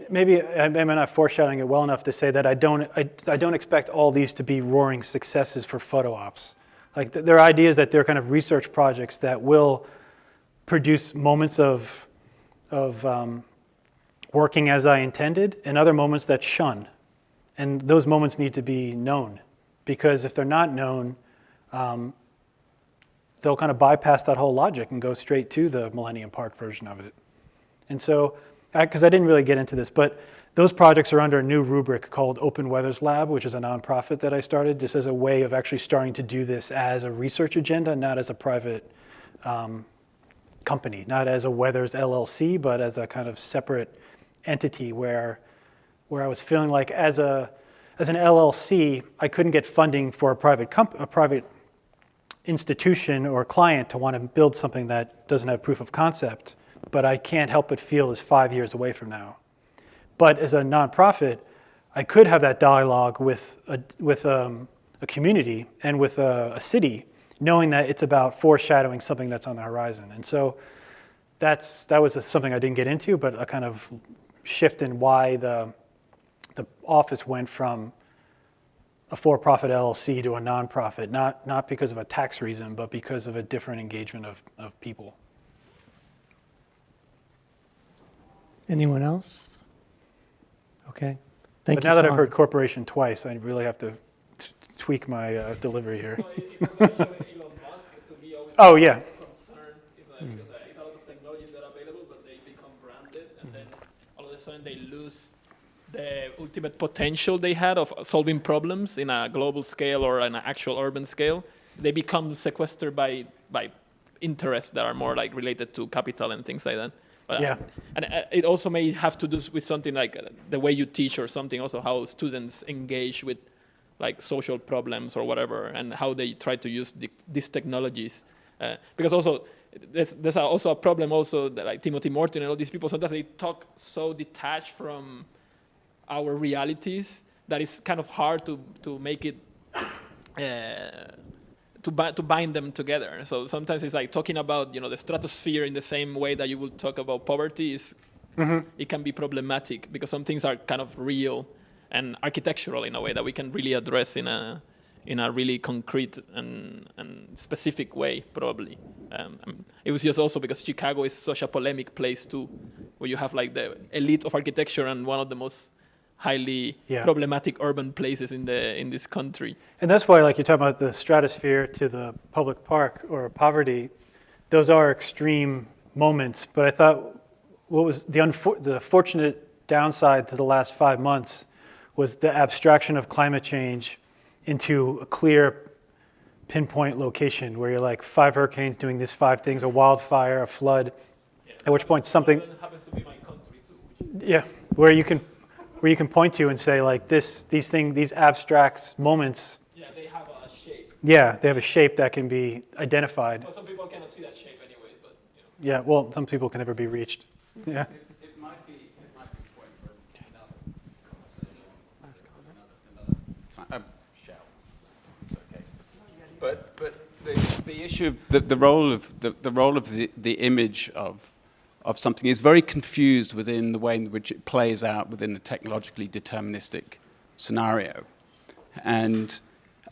maybe I'm not foreshadowing it well enough to say that I don't expect all these to be roaring successes for photo ops. Like there are ideas that they're kind of research projects that will produce moments of working as I intended and other moments that shun. And those moments need to be known, because if they're not known, they'll kind of bypass that whole logic and go straight to the Millennium Park version of it. And so, because I didn't really get into this, but those projects are under a new rubric called Open Weathers Lab, which is a nonprofit that I started just as a way of actually starting to do this as a research agenda, not as a private company, not as a Weathers LLC, but as a kind of separate entity where I was feeling like as an LLC, I couldn't get funding for a private institution or client to want to build something that doesn't have proof of concept, but I can't help but feel is 5 years away from now. But as a nonprofit, I could have that dialogue with a community and with a city, knowing that it's about foreshadowing something that's on the horizon. And so that was something I didn't get into, but a kind of shift in why the office went from a for-profit LLC to a nonprofit, not because of a tax reason, but because of a different engagement of people. Anyone else? Okay. Thank But you. now that I've Sean. heard corporation twice, I really have to tweak my delivery here. Oh, yeah. Concern is because it's a lot of technologies that are available, but they become branded, and then all of a sudden they lose the ultimate potential they had of solving problems in a global scale or an actual urban scale. They become sequestered by interests that are more like related to capital and things like that. Yeah. And it also may have to do with something like the way you teach or something, also how students engage with like social problems or whatever, and how they try to use these technologies. Because also, there's also a problem also that like Timothy Morton and all these people, sometimes they talk so detached from our realities that it's kind of hard to make it, to bind them together. So sometimes it's like talking about, the stratosphere in the same way that you would talk about poverty is, it can be problematic because some things are kind of real and architectural in a way that we can really address in a really concrete and specific way, probably. It was just also because Chicago is such a polemic place too, where you have like the elite of architecture and one of the most highly problematic urban places in this country. And that's why, like you're talking about the stratosphere to the public park or poverty, those are extreme moments. But I thought what was the fortunate downside to the last 5 months was the abstraction of climate change into a clear pinpoint location where you're like 5 hurricanes doing these 5 things, a wildfire, a flood, at which point something happens to be my country too. Yeah, where you can point to and say like these abstract moments. Yeah, they have a shape. Yeah, they have a shape that can be identified. Well, some people cannot see that shape anyways, but Yeah, well, some people can never be reached. Yeah. It might be point for another conversation. Shall. It's okay. But the issue of the role of the image of something is very confused within the way in which it plays out within a technologically deterministic scenario. And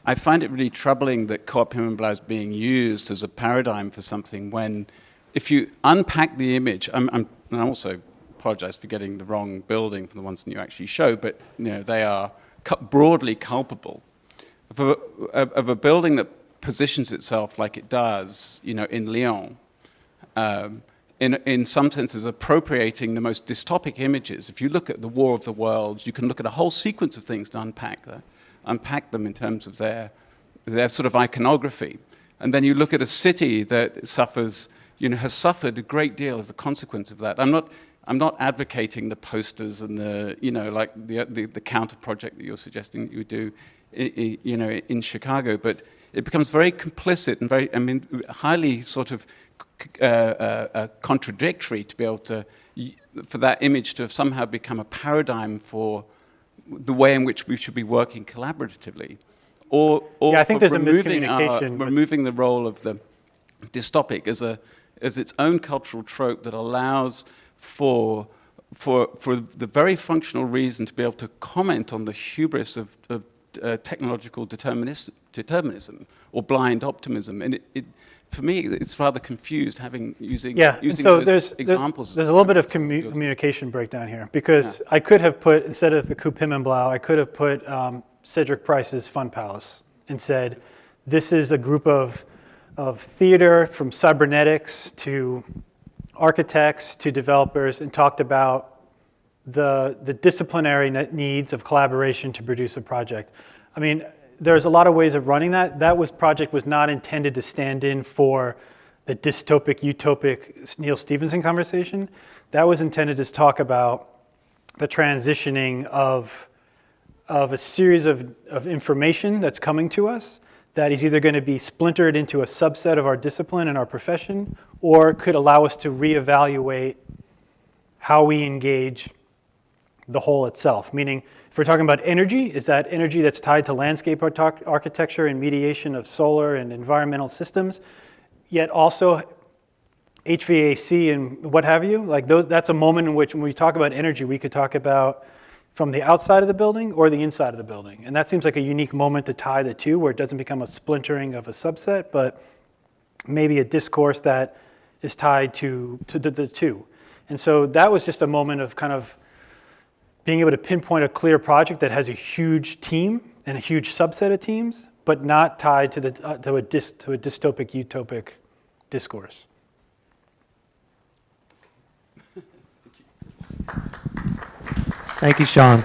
I find it really troubling that co-op Himmelblau is being used as a paradigm for something when, if you unpack the image, and I also apologize for getting the wrong building from the ones that you actually show, but they are broadly culpable of a building that positions itself like it does, in Lyon. In some senses, appropriating the most dystopic images. If you look at the War of the Worlds, you can look at a whole sequence of things to unpack them in terms of their sort of iconography. And then you look at a city that suffers, has suffered a great deal as a consequence of that. I'm not advocating the posters and like the counter project that you're suggesting that you would do, in Chicago, but it becomes very complicit and highly sort of contradictory to be able to, for that image to have somehow become a paradigm for the way in which we should be working collaboratively, or I think there's a removing miscommunication. Removing the role of the dystopic as its own cultural trope that allows for the very functional reason to be able to comment on the hubris of technological determinism or blind optimism, and for me, it's rather confused using so those examples. There's a little bit of communication breakdown here, because I could have put, instead of the Coupe Himmelblau, I could have put Cedric Price's Fun Palace and said, this is a group of theater, from cybernetics to architects to developers, and talked about the disciplinary needs of collaboration to produce a project. I mean, there's a lot of ways of running that. Project was not intended to stand in for the dystopic, utopic Neil Stephenson conversation. That was intended to talk about the transitioning of a series of information that's coming to us that is either going to be splintered into a subset of our discipline and our profession, or could allow us to reevaluate how we engage the whole itself. Meaning, if we're talking about energy, is that energy that's tied to landscape architecture and mediation of solar and environmental systems, yet also HVAC and what have you? Like that's a moment in which, when we talk about energy, we could talk about from the outside of the building or the inside of the building. And that seems like a unique moment to tie the two, where it doesn't become a splintering of a subset, but maybe a discourse that is tied to the two. And so that was just a moment of kind of being able to pinpoint a clear project that has a huge team and a huge subset of teams, but not tied to a dystopic, utopic discourse. Thank you, Sean.